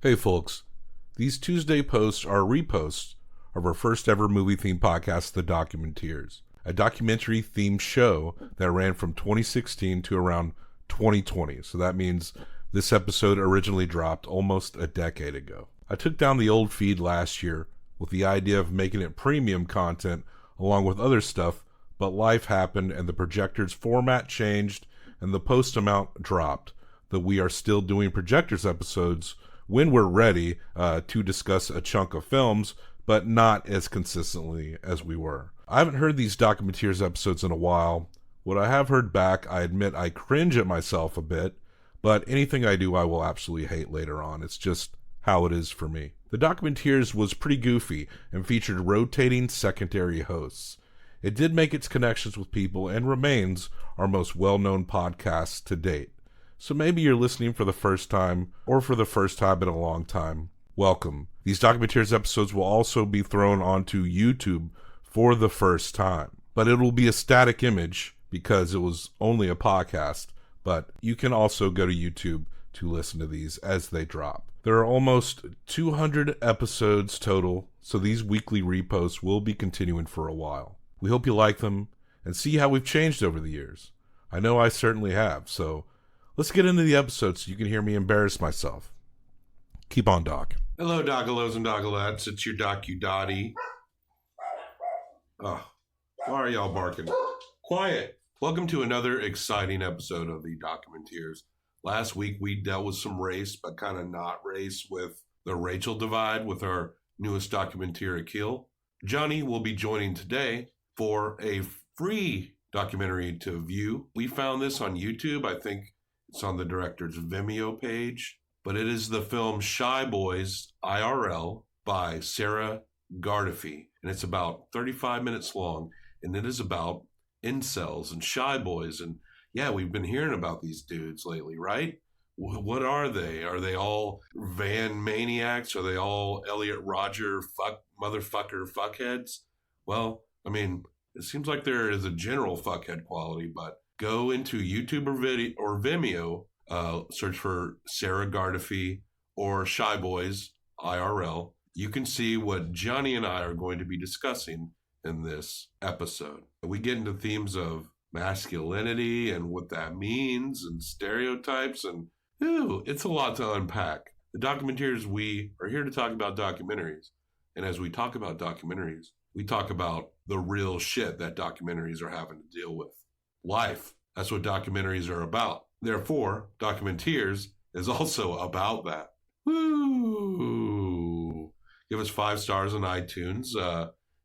Hey folks, these Tuesday posts are reposts of our first ever movie-themed podcast, The Documenteers, a documentary-themed show that ran from 2016 to around 2020. So that means this episode originally dropped almost a decade ago. I took down the old feed last year with the idea of making it premium content along with other stuff, but life happened and the projector's format changed and the post amount dropped. Though we are still doing projectors episodes when we're ready to discuss a chunk of films, but not as consistently as we were. I haven't heard these Documenteers episodes in a while. What I have heard back, I admit I cringe at myself a bit, but anything I do I will absolutely hate later on. It's just how it is for me. The Documenteers was pretty goofy and featured rotating secondary hosts. It did make its connections with people and remains our most well-known podcast to date. So maybe you're listening for the first time, or for the first time in a long time. Welcome. These Documenteers episodes will also be thrown onto YouTube for the first time. But it will be a static image because it was only a podcast. But you can also go to YouTube to listen to these as they drop. There are almost 200 episodes total, so these weekly reposts will be continuing for a while. We hope you like them and see how we've changed over the years. I know I certainly have, so let's get into the episode so you can hear me embarrass myself. Keep on, Doc. Hello, Doggalos and Doggalettes. It's your Docu-Dottie. Oh, why are y'all barking? Quiet. Welcome to another exciting episode of the Documenteers. Last week, we dealt with some race, but kind of not race, with the Rachel divide with our newest documenteer, Akil. Johnny will be joining today for a free documentary to view. We found this on YouTube. I think it's on the director's Vimeo page, but it is the film Shy Boys IRL by Sarah Gardefee, and it's about 35 minutes long, and it is about incels and shy boys. And yeah, we've been hearing about these dudes lately, right? What are they? Are they all van maniacs? Are they all Elliot Rodger motherfucker fuckheads? Well, I mean, it seems like there is a general fuckhead quality, but go into YouTube or Vimeo, search for Sarah Gardefee or Shy Boys IRL. You can see what Johnny and I are going to be discussing in this episode. We get into themes of masculinity and what that means and stereotypes, and it's a lot to unpack. The Documenteers, we are here to talk about documentaries. And as we talk about documentaries, we talk about the real shit that documentaries are having to deal with. Life. That's what documentaries are about. Therefore, Documenteers is also about that. Woo! Give us 5 stars on iTunes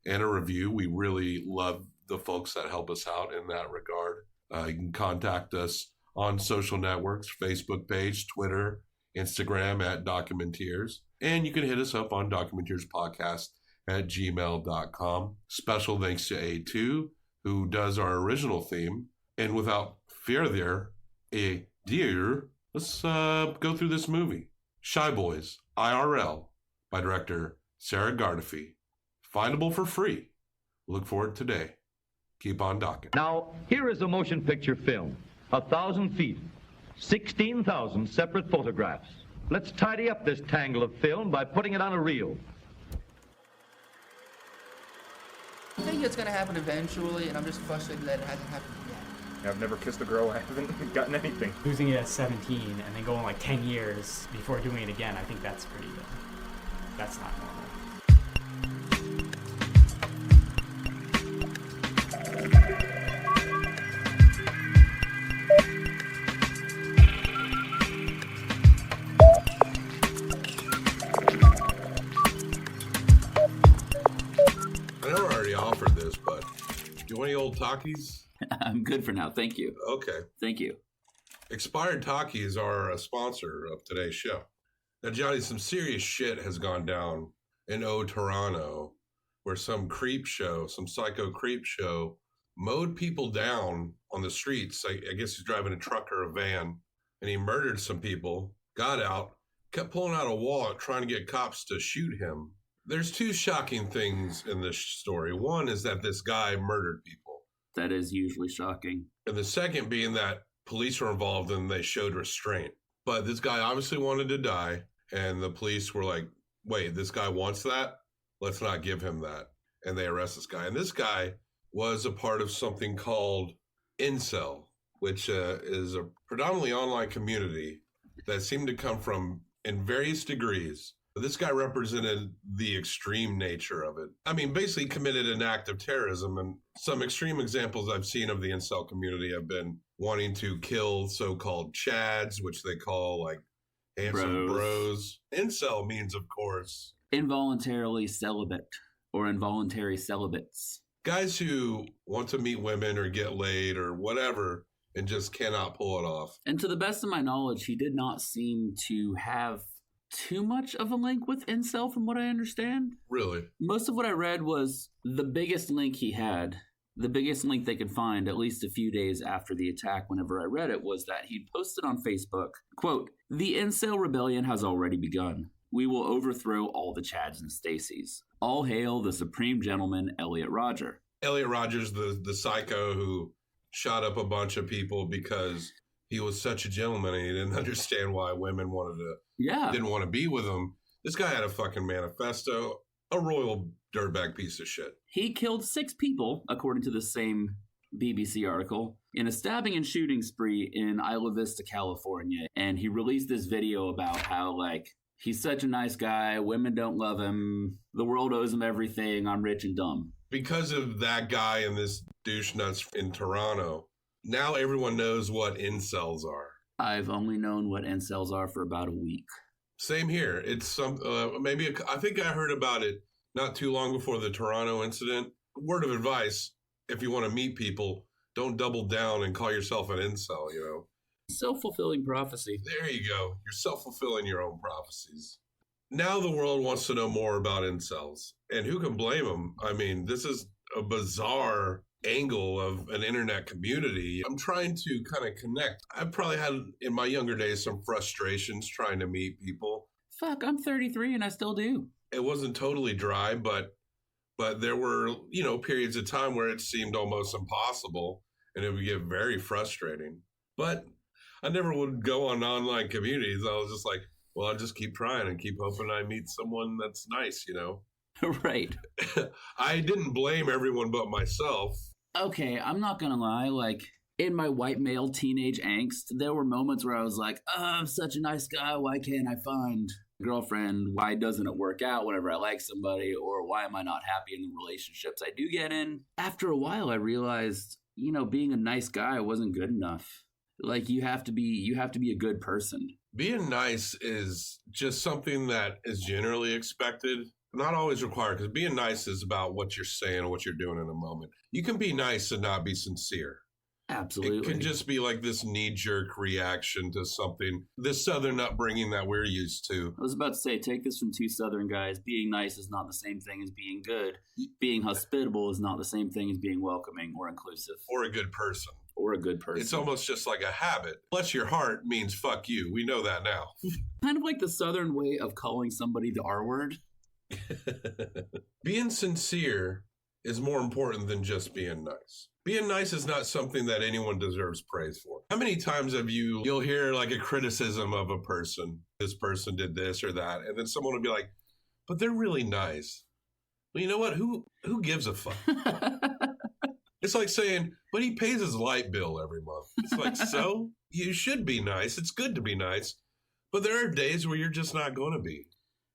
and a review. We really love the folks that help us out in that regard. You can contact us on social networks, Facebook page, Twitter, Instagram at Documenteers. And you can hit us up on documenteerspodcast@gmail.com. Special thanks to A2, who does our original theme. And without further ado, let's go through this movie. Shy Boys, IRL, by director Sarah Gardefee. Findable for free. Look for it today. Keep on docking. Now, here is a motion picture film. 1,000 feet, 16,000 separate photographs. Let's tidy up this tangle of film by putting it on a reel. I think it's going to happen eventually, and I'm just frustrated that it hasn't happened yet. I've never kissed a girl. I haven't gotten anything. Losing it at 17 and then going like 10 years before doing it again, I think that's pretty good. That's not normal. I know I already offered this, but do you want any old Takis? I'm good for now. Thank you. Okay. Thank you. Expired Takis are a sponsor of today's show. Now, Johnny, some serious shit has gone down in Toronto, where some psycho creep show, mowed people down on the streets. I guess he's driving a truck or a van, and he murdered some people, got out, kept pulling out a wallet, trying to get cops to shoot him. There's 2 shocking things in this story. One is that this guy murdered people. That is usually shocking. And the second being that police were involved and they showed restraint. But this guy obviously wanted to die. And the police were like, wait, this guy wants that? Let's not give him that. And they arrest this guy. And this guy was a part of something called Incel, which is a predominantly online community that seemed to come from, in various degrees. This guy represented the extreme nature of it. I mean, basically committed an act of terrorism. And some extreme examples I've seen of the incel community have been wanting to kill so-called chads, which they call like handsome bros. Incel means, of course, involuntarily celibate or involuntary celibates. Guys who want to meet women or get laid or whatever and just cannot pull it off. And to the best of my knowledge, he did not seem to have too much of a link with incel from what I understand. Really? Most of what I read was the biggest link he had, the biggest link they could find at least a few days after the attack whenever I read it, was that he posted on Facebook, quote, "The incel rebellion has already begun. We will overthrow all the Chads and Stacys. All hail the supreme gentleman, Elliot Rodger." Elliot Rodgers, the psycho who shot up a bunch of people because he was such a gentleman and he didn't understand why women didn't want to be with him. This guy had a fucking manifesto, a royal dirtbag piece of shit. He killed 6 people, according to the same BBC article, in a stabbing and shooting spree in Isla Vista, California. And he released this video about how, like, he's such a nice guy, women don't love him, the world owes him everything, I'm rich and dumb. Because of that guy and this douche nuts in Toronto, now everyone knows what incels are. I've only known what incels are for about a week. Same here. It's some I think I heard about it not too long before the Toronto incident. Word of advice, if you want to meet people, don't double down and call yourself an incel, you know. Self-fulfilling prophecy. There you go. You're self-fulfilling your own prophecies. Now the world wants to know more about incels. And who can blame them? I mean, this is a bizarre angle of an internet community. I'm trying to kind of connect. I've probably had in my younger days some frustrations trying to meet people. Fuck, I'm 33 and I still do. It wasn't totally dry, but there were, periods of time where it seemed almost impossible and it would get very frustrating. But I never would go on online communities. I was just like, well, I'll just keep trying and keep hoping I meet someone that's nice, Right. I didn't blame everyone but myself. Okay, I'm not gonna lie, like, in my white male teenage angst, there were moments where I was like, I'm such a nice guy, why can't I find a girlfriend? Why doesn't it work out whenever I like somebody? Or why am I not happy in the relationships I do get in? After a while, I realized, being a nice guy wasn't good enough. Like, you have to be a good person. Being nice is just something that is generally expected. Not always required, because being nice is about what you're saying and what you're doing in a moment. You can be nice and not be sincere. Absolutely. It can just be like this knee-jerk reaction to something, this Southern upbringing that we're used to. I was about to say, take this from 2 Southern guys. Being nice is not the same thing as being good. Being hospitable is not the same thing as being welcoming or inclusive. Or a good person. Or a good person. It's almost just like a habit. Bless your heart means fuck you. We know that now. Kind of like the Southern way of calling somebody the R word. Being sincere is more important than just being nice. Being nice is not something that anyone deserves praise for. How many times have you'll hear like a criticism of a person, this person did this or that, and then someone will be like, but they're really nice. Well, you know what? Who gives a fuck? It's like saying, but he pays his light bill every month. It's like, so? You should be nice. It's good to be nice. But there are days where you're just not going to be.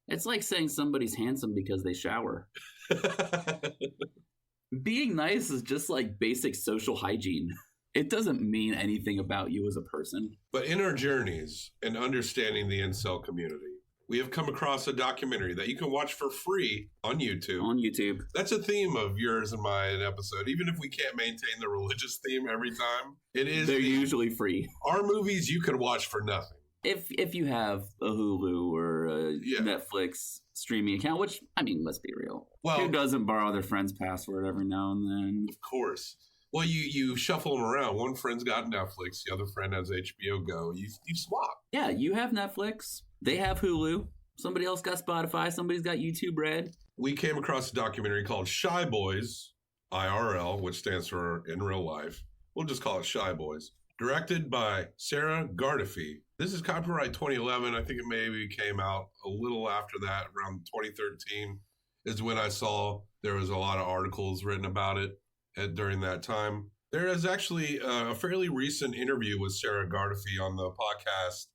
It's like saying somebody's handsome because they shower. Being nice is just like basic social hygiene. It doesn't mean anything about you as a person. But in our journeys and understanding the incel community, we have come across a documentary that you can watch for free on YouTube. On YouTube. That's a theme of yours and mine episode. Even if we can't maintain the religious theme every time, they're usually free. Our movies you can watch for nothing. If you have a Hulu or a Netflix streaming account, which, I mean, let's be real. Well, who doesn't borrow their friend's password every now and then? Of course. Well, you shuffle them around. One friend's got Netflix. The other friend has HBO Go. You swap. Yeah, you have Netflix. They have Hulu. Somebody else got Spotify. Somebody's got YouTube Red. We came across a documentary called Shy Boys IRL, which stands for in real life. We'll just call it Shy Boys. Directed by Sarah Gardefee. This is copyright 2011. I think it maybe came out a little after that, around 2013 is when I saw there was a lot of articles written about it during that time. There is actually a fairly recent interview with Sarah Gardefee on the podcast,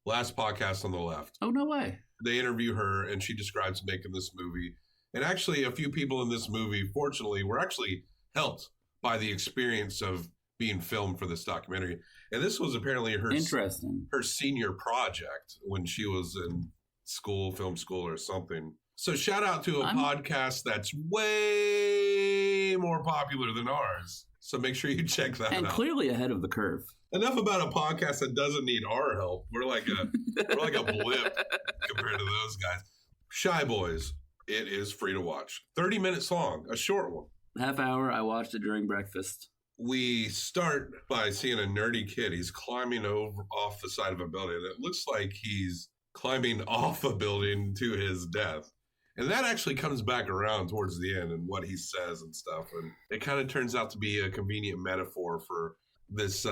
Last Podcast on the Left. Oh, no way. They interview her, and she describes making this movie. And actually, a few people in this movie, fortunately, were actually helped by the experience of being filmed for this documentary. And this was apparently her senior project when she was in school, film school or something. So shout out to a podcast that's way more popular than ours. So make sure you check that out. And clearly ahead of the curve. Enough about a podcast that doesn't need our help. We're like a blip compared to those guys. Shy Boys. It is free to watch. 30 minutes long, a short one. Half hour. I watched it during breakfast. We start by seeing a nerdy kid. He's climbing off the side of a building. It looks like he's climbing off a building to his death. And that actually comes back around towards the end and what he says and stuff. And it kind of turns out to be a convenient metaphor for this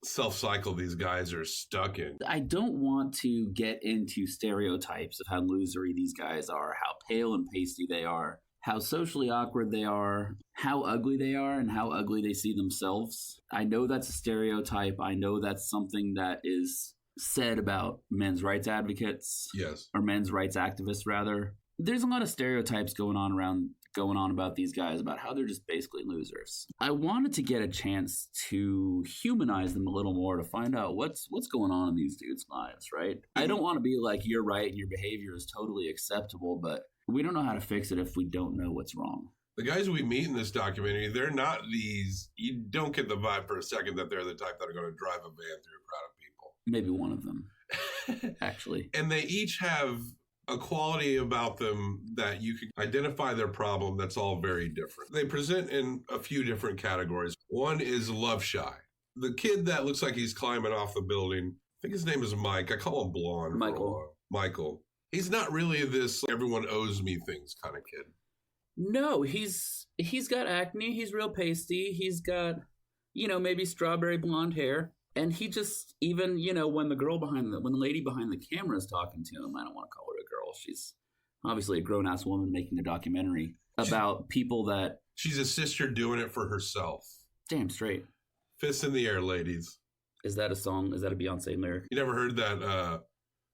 self-cycle these guys are stuck in. I don't want to get into stereotypes of how losery these guys are, how pale and pasty they are, how socially awkward they are, how ugly they are, and how ugly they see themselves. I know that's a stereotype. I know that's something that is said about men's rights advocates. Yes. Or men's rights activists, rather. There's a lot of stereotypes going on about these guys, about how they're just basically losers. I wanted to get a chance to humanize them a little more, to find out what's going on in these dudes' lives, right? I don't want to be like, you're right and your behavior is totally acceptable, but we don't know how to fix it if we don't know what's wrong. The guys we meet in this documentary, they're not these, you don't get the vibe for a second that they're the type that are going to drive a van through a crowd of people. Maybe one of them, actually. And they each have a quality about them that you can identify their problem that's all very different. They present in a few different categories. One is love shy. The kid that looks like he's climbing off the building, I think his name is Mike. I call him Blonde. Michael. He's not really this everyone owes me things kind of kid. No, he's got acne. He's real pasty. He's got, maybe strawberry blonde hair. And he just, even, when the lady behind the camera is talking to him, I don't want to call her a girl. She's obviously a grown-ass woman making a documentary about people that... She's a sister doing it for herself. Damn straight. Fists in the air, ladies. Is that a song? Is that a Beyonce lyric? You never heard that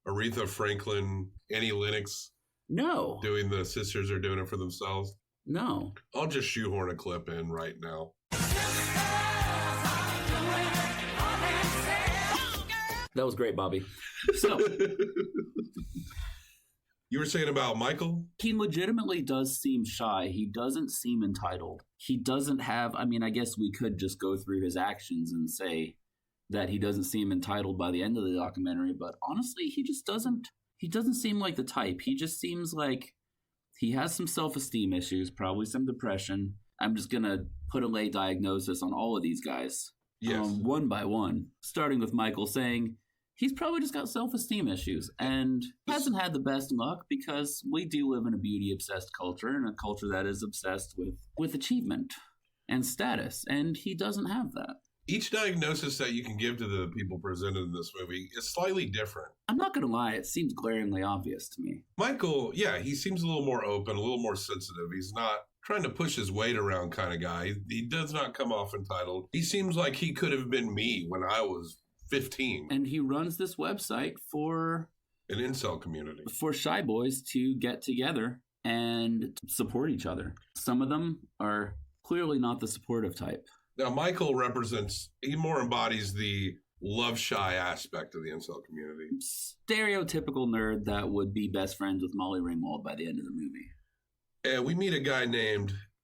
Aretha Franklin, Annie Lennox? No. Doing the sisters are doing it for themselves? No. I'll just shoehorn a clip in right now. That was great, Bobby. So, you were saying about Michael? He legitimately does seem shy. He doesn't seem entitled. He doesn't have, I guess we could just go through his actions and say that he doesn't seem entitled by the end of the documentary, but honestly, he doesn't seem like the type. He just seems like he has some self-esteem issues, probably some depression. I'm just going to put a lay diagnosis on all of these guys. Yes. One by one, starting with Michael saying he's probably just got self-esteem issues and hasn't had the best luck because we do live in a beauty-obsessed culture and a culture that is obsessed with achievement and status, and he doesn't have that. Each diagnosis that you can give to the people presented in this movie is slightly different. I'm not going to lie, it seems glaringly obvious to me. Michael, yeah, he seems a little more open, a little more sensitive. He's not trying to push his weight around kind of guy. He does not come off entitled. He seems like he could have been me when I was 15. And he runs this website for an incel community. For shy boys to get together and support each other. Some of them are clearly not the supportive type. Now, Michael he more embodies the love shy aspect of the incel community. Stereotypical nerd that would be best friends with Molly Ringwald by the end of the movie. And we meet a guy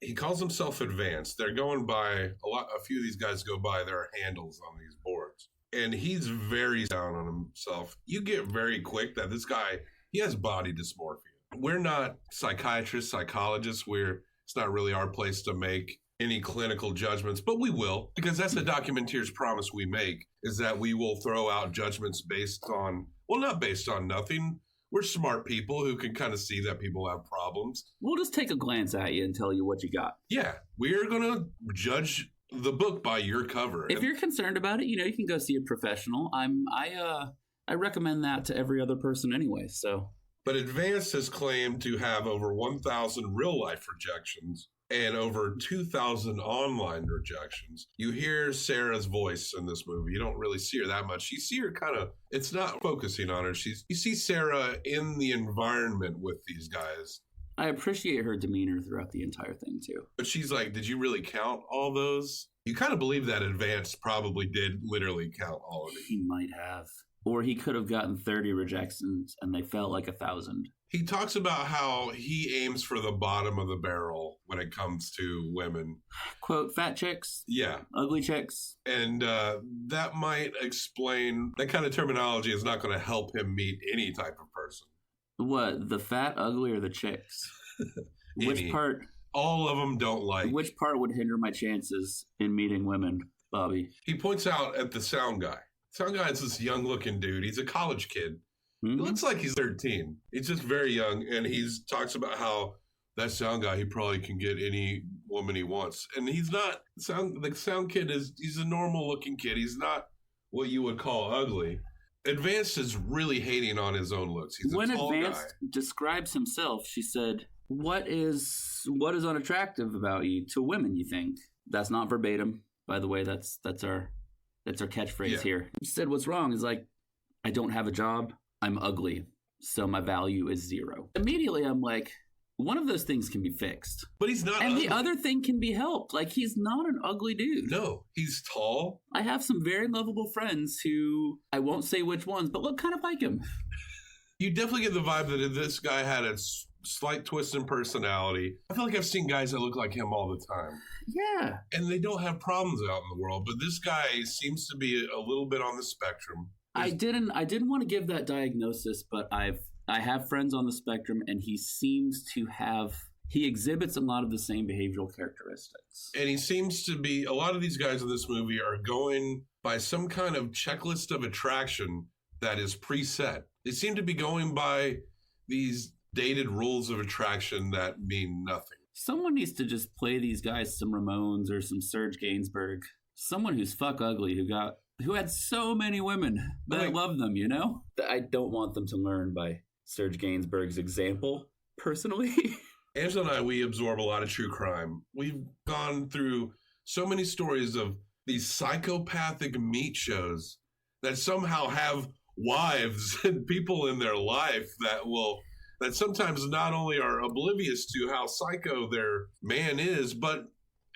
he calls himself Advanced. They're going by, a few of these guys go by their handles on these boards. And he's very down on himself. You get very quick that this guy, he has body dysmorphia. We're not psychiatrists, psychologists. It's not really our place to make any clinical judgments, but we will, because that's the Documenteers promise we make, is that we will throw out judgments based on, not based on nothing. We're smart people who can kind of see that people have problems. We'll just take a glance at you and tell you what you got. Yeah, we are going to judge the book by your cover. If you're concerned about it, you can go see a professional. I recommend that to every other person anyway. So, but Advanced has claimed to have over 1,000 real life rejections and over 2,000 online rejections. You hear Sarah's voice in this movie. You don't really see her that much. You see her it's not focusing on her. You see Sarah in the environment with these guys. I appreciate her demeanor throughout the entire thing, too. But she's like, did you really count all those? You kind of believe that Advanced probably did literally count all of it. He might have. Or he could have gotten 30 rejections and they felt like 1,000. He talks about how he aims for the bottom of the barrel when it comes to women. Quote, fat chicks. Yeah. Ugly chicks. And that might explain, that kind of terminology is not going to help him meet any type of person. What, the fat, ugly, or the chicks? Which part? All of them don't like. Which part would hinder my chances in meeting women, Bobby? He points out at the sound guy. Sound guy is this young-looking dude. He's a college kid. Mm-hmm. He looks like he's 13. He's just very young, and he talks about how that sound guy, he probably can get any woman he wants. And he's not. The sound kid he's a normal-looking kid. He's not what you would call ugly. Advanced is really hating on his own looks. He's a tall Advanced guy. describes himself, she said, what is unattractive about you to women, you think? That's not verbatim, by the way. That's our catchphrase here. She said, what's wrong is like, I don't have a job. I'm ugly. So my value is 0. Immediately, I'm like, one of those things can be fixed. But he's not And ugly. the other thing can be helped. Like, he's not an ugly dude. No, he's tall. I have some very lovable friends who, I won't say which ones, but look kind of like him. You definitely get the vibe that this guy had a slight twist in personality. I feel like I've seen guys that look like him all the time. Yeah. And they don't have problems out in the world, but this guy seems to be a little bit on the spectrum. I didn't want to give that diagnosis, but I have friends on the spectrum, and he exhibits a lot of the same behavioral characteristics. And he seems to be, a lot of these guys in this movie are going by some kind of checklist of attraction that is preset. They seem to be going by these dated rules of attraction that mean nothing. Someone needs to just play these guys some Ramones or some Serge Gainsbourg. Someone who's fuck ugly who had so many women that love them, I don't want them to learn by Serge Gainsbourg's example, personally. Angela and I, we absorb a lot of true crime. We've gone through so many stories of these psychopathic meat shows that somehow have wives and people in their life that sometimes not only are oblivious to how psycho their man is, but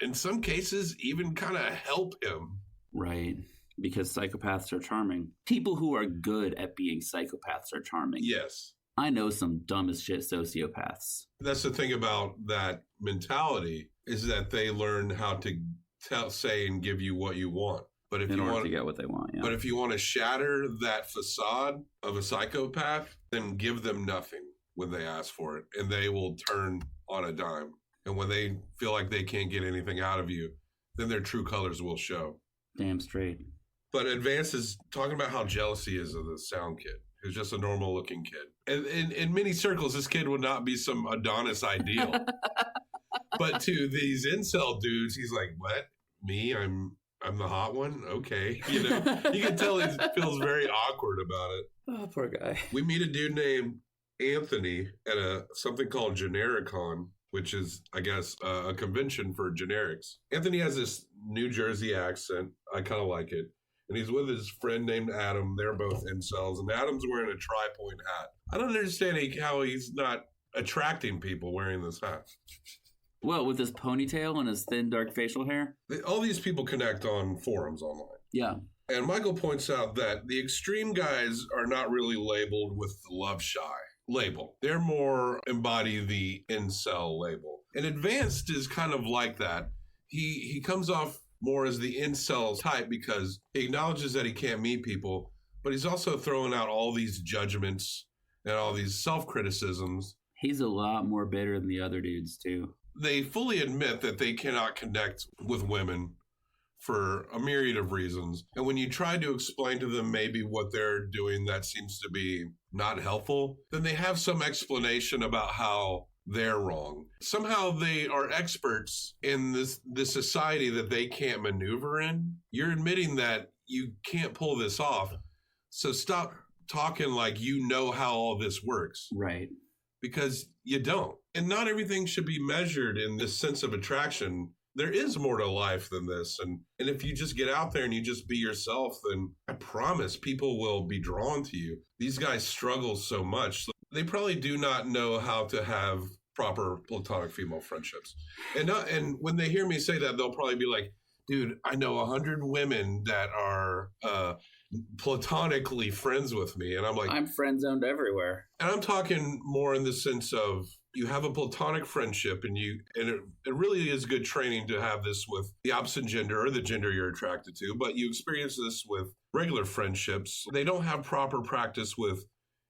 in some cases even kind of help him. Right. Because psychopaths are charming. People who are good at being psychopaths are charming. Yes. I know some dumb as shit sociopaths. That's the thing about that mentality, is that they learn how to say and give you what you want. But if in you order want to get what they want, yeah. But if you want to shatter that facade of a psychopath, then give them nothing when they ask for it, and they will turn on a dime. And when they feel like they can't get anything out of you, then their true colors will show. Damn straight. But Advance is talking about how jealous he is of the sound kid, who's just a normal looking kid. And in many circles, this kid would not be some Adonis ideal. But to these incel dudes, he's like, what? Me? I'm the hot one? Okay. You can tell he feels very awkward about it. Oh, poor guy. We meet a dude named Anthony at something called Genericon, which is, I guess, a convention for generics. Anthony has this New Jersey accent. I kind of like it. And he's with his friend named Adam. They're both incels. And Adam's wearing a tri-point hat. I don't understand how he's not attracting people wearing this hat. Well, with his ponytail and his thin, dark facial hair? All these people connect on forums online. Yeah. And Michael points out that the extreme guys are not really labeled with the love shy label. They're more embody the incel label. And Advanced is kind of like that. He comes off more as the incel type because he acknowledges that he can't meet people, but he's also throwing out all these judgments and all these self-criticisms. He's a lot more bitter than the other dudes, too. They fully admit that they cannot connect with women for a myriad of reasons. And when you try to explain to them maybe what they're doing that seems to be not helpful, then they have some explanation about how they're wrong. Somehow they are experts in this society that they can't maneuver in. You're admitting that you can't pull this off. So stop talking like you know how all this works. Right. Because you don't. And not everything should be measured in this sense of attraction. There is more to life than this. And if you just get out there and you just be yourself, then I promise people will be drawn to you. These guys struggle so much. They probably do not know how to have proper platonic female friendships. And when they hear me say that, they'll probably be like, dude, I know 100 women that are platonically friends with me. And I'm like, I'm friend zoned everywhere. And I'm talking more in the sense of you have a platonic friendship and it really is good training to have this with the opposite gender or the gender you're attracted to, but you experience this with regular friendships. They don't have proper practice with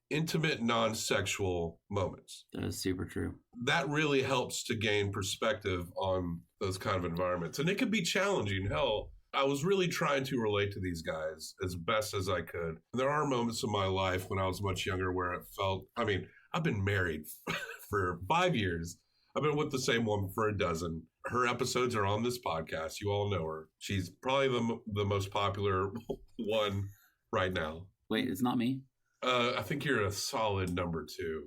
intimate, non-sexual moments. That is super true. That really helps to gain perspective on those kind of environments. And it could be challenging. Hell, I was really trying to relate to these guys as best as I could. There are moments in my life when I was much younger where it felt, I've been married for 5 years. I've been with the same woman for a dozen. Her episodes are on this podcast. You all know her. She's probably the most popular one right now. Wait, it's not me? I think you're a solid number 2.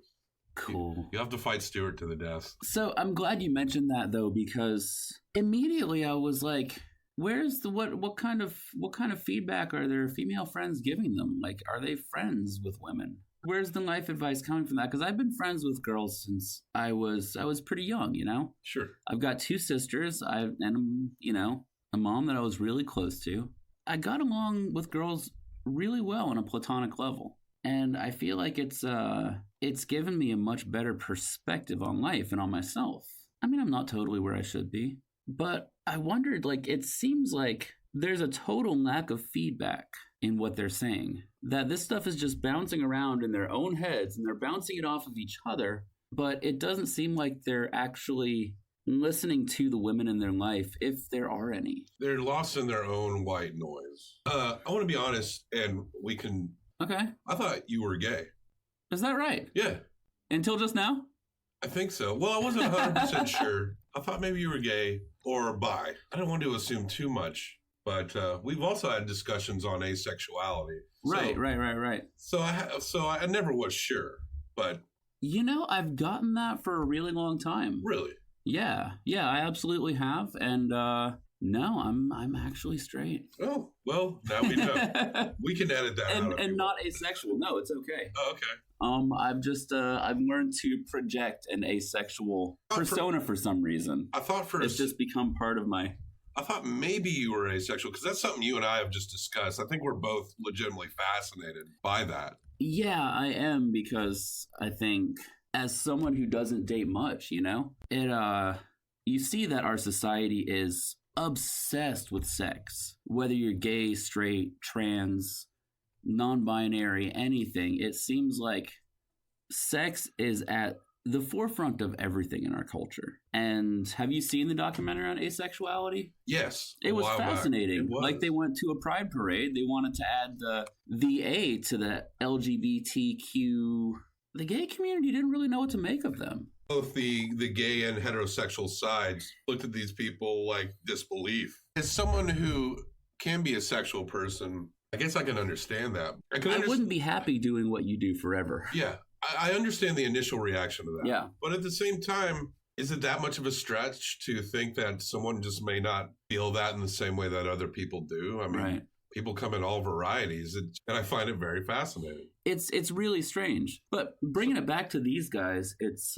Cool. You have to fight Stuart to the death. So I'm glad you mentioned that though, because immediately I was like, where's the what kind of feedback are their female friends giving them? Like, are they friends with women? Where's the life advice coming from that? Because I've been friends with girls since I was pretty young, you know? Sure. I've got 2 sisters, and a mom that I was really close to. I got along with girls really well on a platonic level. And I feel like it's given me a much better perspective on life and on myself. I mean, I'm not totally where I should be, but I wondered, like, it seems like there's a total lack of feedback in what they're saying. That this stuff is just bouncing around in their own heads and they're bouncing it off of each other, but it doesn't seem like they're actually listening to the women in their life, if there are any. They're lost in their own white noise. I want to be honest, and we can... Okay. I thought you were gay. Is that right? Yeah. Until just now? I think so. Well, I wasn't 100% sure. I thought maybe you were gay or bi. I don't want to assume too much, but we've also had discussions on asexuality. Right. So I never was sure, but... You know, I've gotten that for a really long time. Really? Yeah, I absolutely have, and no, I'm actually straight. Oh, well, now we know. We can edit that out. And not asexual. No, it's okay. Oh, okay. I've just I've learned to project an asexual persona for some reason. I thought it's just become part of my... I thought maybe you were asexual because that's something you and I have just discussed. I think we're both legitimately fascinated by that. Yeah, I am, because I think as someone who doesn't date much, you know, you see that our society is obsessed with sex. Whether you're gay, straight, trans, non-binary, anything, it seems like sex is at the forefront of everything in our culture. And have you seen the documentary on asexuality? Yes. It was fascinating. Like, they went to a pride parade. They wanted to add the A to the LGBTQ. The gay community didn't really know what to make of them. Both the gay and heterosexual sides looked at these people like disbelief. As someone who can be a sexual person, I guess I can understand that. I wouldn't be happy doing what you do forever. Yeah. I understand the initial reaction to that. Yeah. But at the same time, is it that much of a stretch to think that someone just may not feel that in the same way that other people do? I mean, right. People come in all varieties, and I find it very fascinating. It's really strange. But bringing it back to these guys, it's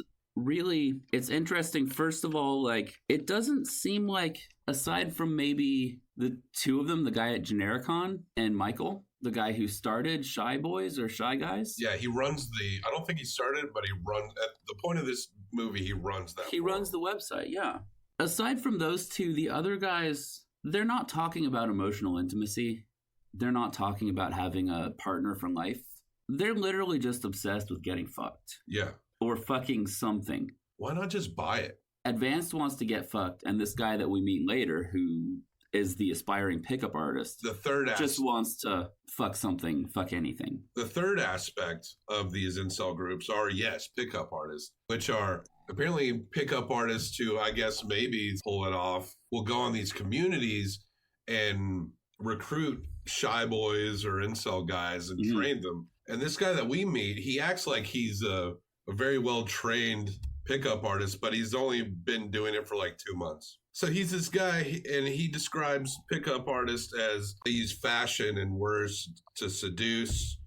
interesting. First of all, like, it doesn't seem like, aside from maybe the 2 of them, the guy at Genericon and Michael, the guy who started Shy Boys or Shy Guys. Yeah, he runs I don't think he started, but he runs, at the point of this movie, he runs that. He runs the website, yeah. Aside from those 2, the other guys, they're not talking about emotional intimacy. They're not talking about having a partner for life. They're literally just obsessed with getting fucked. Yeah. Or fucking something. Why not just buy it? Advanced wants to get fucked, and this guy that we meet later, who is the aspiring pickup artist, the third just wants to fuck something, fuck anything. The third aspect of these incel groups are, yes, pickup artists, which are apparently pickup artists who I guess maybe pull it off will go on these communities and recruit shy boys or incel guys and train them. And this guy that we meet, he acts like he's a very well-trained pickup artist, but he's only been doing it for like 2 months. So he's this guy, and he describes pickup artists as they use fashion and words to seduce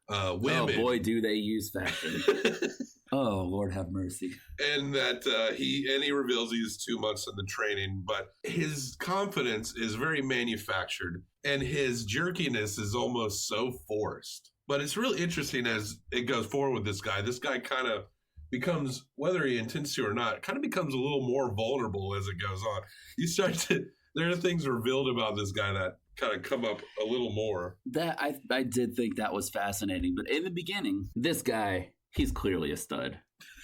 women. Oh boy, do they use fashion. Oh, Lord have mercy. And that he reveals he's 2 months in the training, but his confidence is very manufactured, and his jerkiness is almost so forced. But it's really interesting as it goes forward with this guy. This guy kind of becomes, whether he intends to or not, kind of becomes a little more vulnerable as it goes on. There are things revealed about this guy that kind of come up a little more. That I did think that was fascinating. But in the beginning, this guy, he's clearly a stud.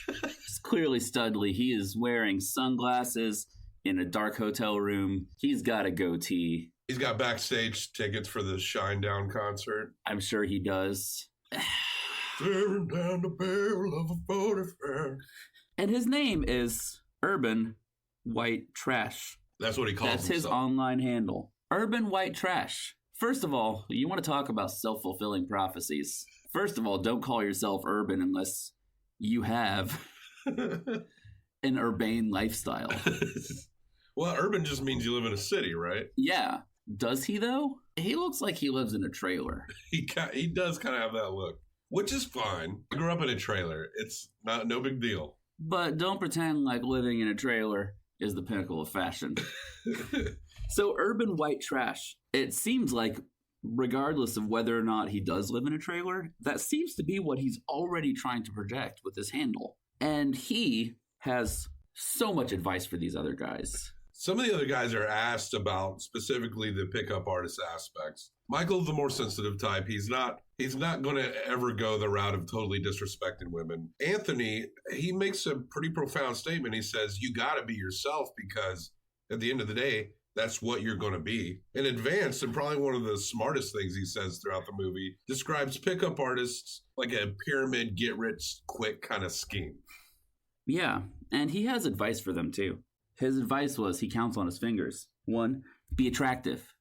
He's clearly studly. He is wearing sunglasses in a dark hotel room. He's got a goatee. He's got backstage tickets for the Shinedown concert. I'm sure he does. Staring down the barrel of a 45. And his name is Urban White Trash. That's what he calls himself. That's his online handle. Urban White Trash. First of all, you want to talk about self-fulfilling prophecies. First of all, don't call yourself urban unless you have an urbane lifestyle. Well, urban just means you live in a city, right? Yeah. Does he, though? He looks like he lives in a trailer. He does kind of have that look, which is fine. I grew up in a trailer. It's no big deal. But don't pretend like living in a trailer is the pinnacle of fashion. So Urban White Trash, it seems like regardless of whether or not he does live in a trailer, that seems to be what he's already trying to project with his handle. And he has so much advice for these other guys. Some of the other guys are asked about specifically the pickup artist aspects. Michael's the more sensitive type. He's not going to ever go the route of totally disrespecting women. Anthony, he makes a pretty profound statement. He says, you got to be yourself because at the end of the day, that's what you're going to be. And Advanced, and probably one of the smartest things he says throughout the movie, describes pickup artists like a pyramid get-rich-quick kind of scheme. Yeah, and he has advice for them too. His advice was, he counts on his fingers. 1, be attractive,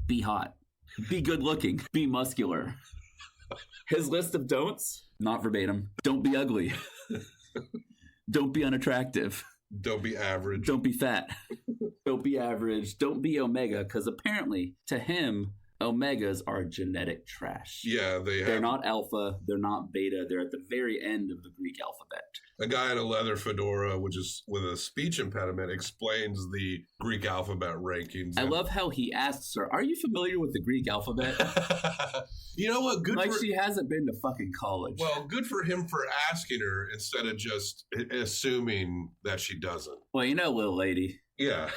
be hot, be good looking, be muscular. His list of don'ts, not verbatim, don't be ugly, don't be unattractive, don't be average, don't be fat, don't be average, don't be omega, because apparently to him, omegas are genetic trash. Yeah, they're not alpha, they're not beta, they're at the very end of the Greek alphabet. A guy in a leather fedora, which is with a speech impediment, explains the Greek alphabet rankings. I love how he asks her, are you familiar with the Greek alphabet? You know what? She hasn't been to fucking college. Well, good for him for asking her instead of just assuming that she doesn't. Well, you know, little lady. Yeah.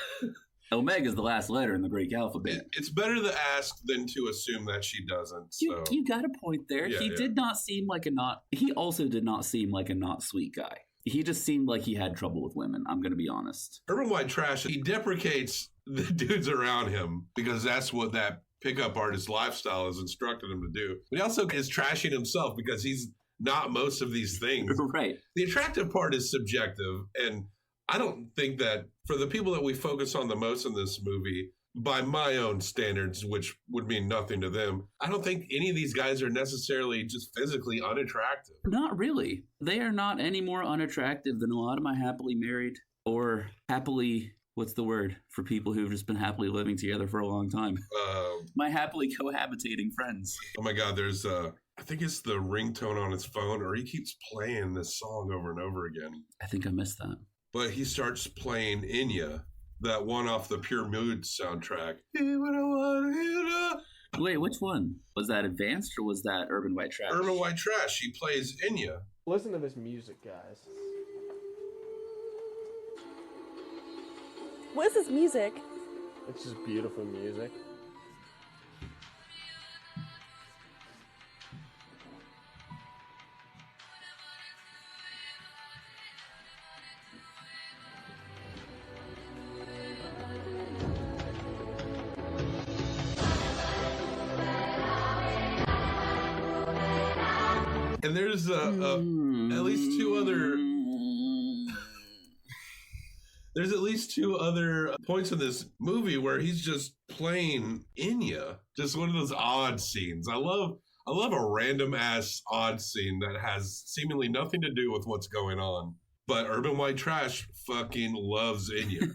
Omega is the last letter in the Greek alphabet. It's better to ask than to assume that she doesn't. So. You got a point there. Yeah, He also did not seem like a not sweet guy. He just seemed like he had trouble with women. I'm going to be honest. Urban White Trash, he deprecates the dudes around him because that's what that pickup artist lifestyle has instructed him to do. But he also is trashing himself because he's not most of these things. Right. The attractive part is subjective, and I don't think that for the people that we focus on the most in this movie, by my own standards, which would mean nothing to them, I don't think any of these guys are necessarily just physically unattractive. Not really. They are not any more unattractive than a lot of my happily married or happily, what's the word for people who've just been happily living together for a long time? My happily cohabitating friends. Oh my God, there's I think it's the ringtone on his phone, or he keeps playing this song over and over again. I think I missed that. But he starts playing Inya, that one off the Pure Mood soundtrack. Wait, which one? Was that Advanced or was that Urban White Trash? Urban White Trash. He plays Inya. Listen to this music, guys. What is this music? It's just beautiful music. And there's at least two other There's at least 2 other points in this movie where he's just playing Enya. Just one of those odd scenes. I love a random ass odd scene that has seemingly nothing to do with what's going on. But Urban White Trash fucking loves Enya.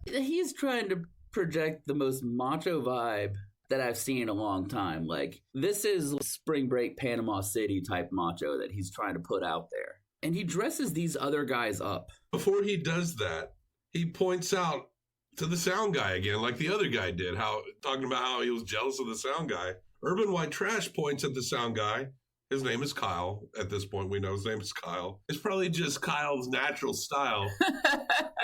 He's trying to project the most macho vibe that I've seen in a long time. Like, this is Spring Break Panama City type macho that he's trying to put out there. And he dresses these other guys up. Before he does that, he points out to the sound guy again, like the other guy did, talking about how he was jealous of the sound guy. Urban White Trash points at the sound guy. His name is Kyle. At this point, we know his name is Kyle. It's probably just Kyle's natural style.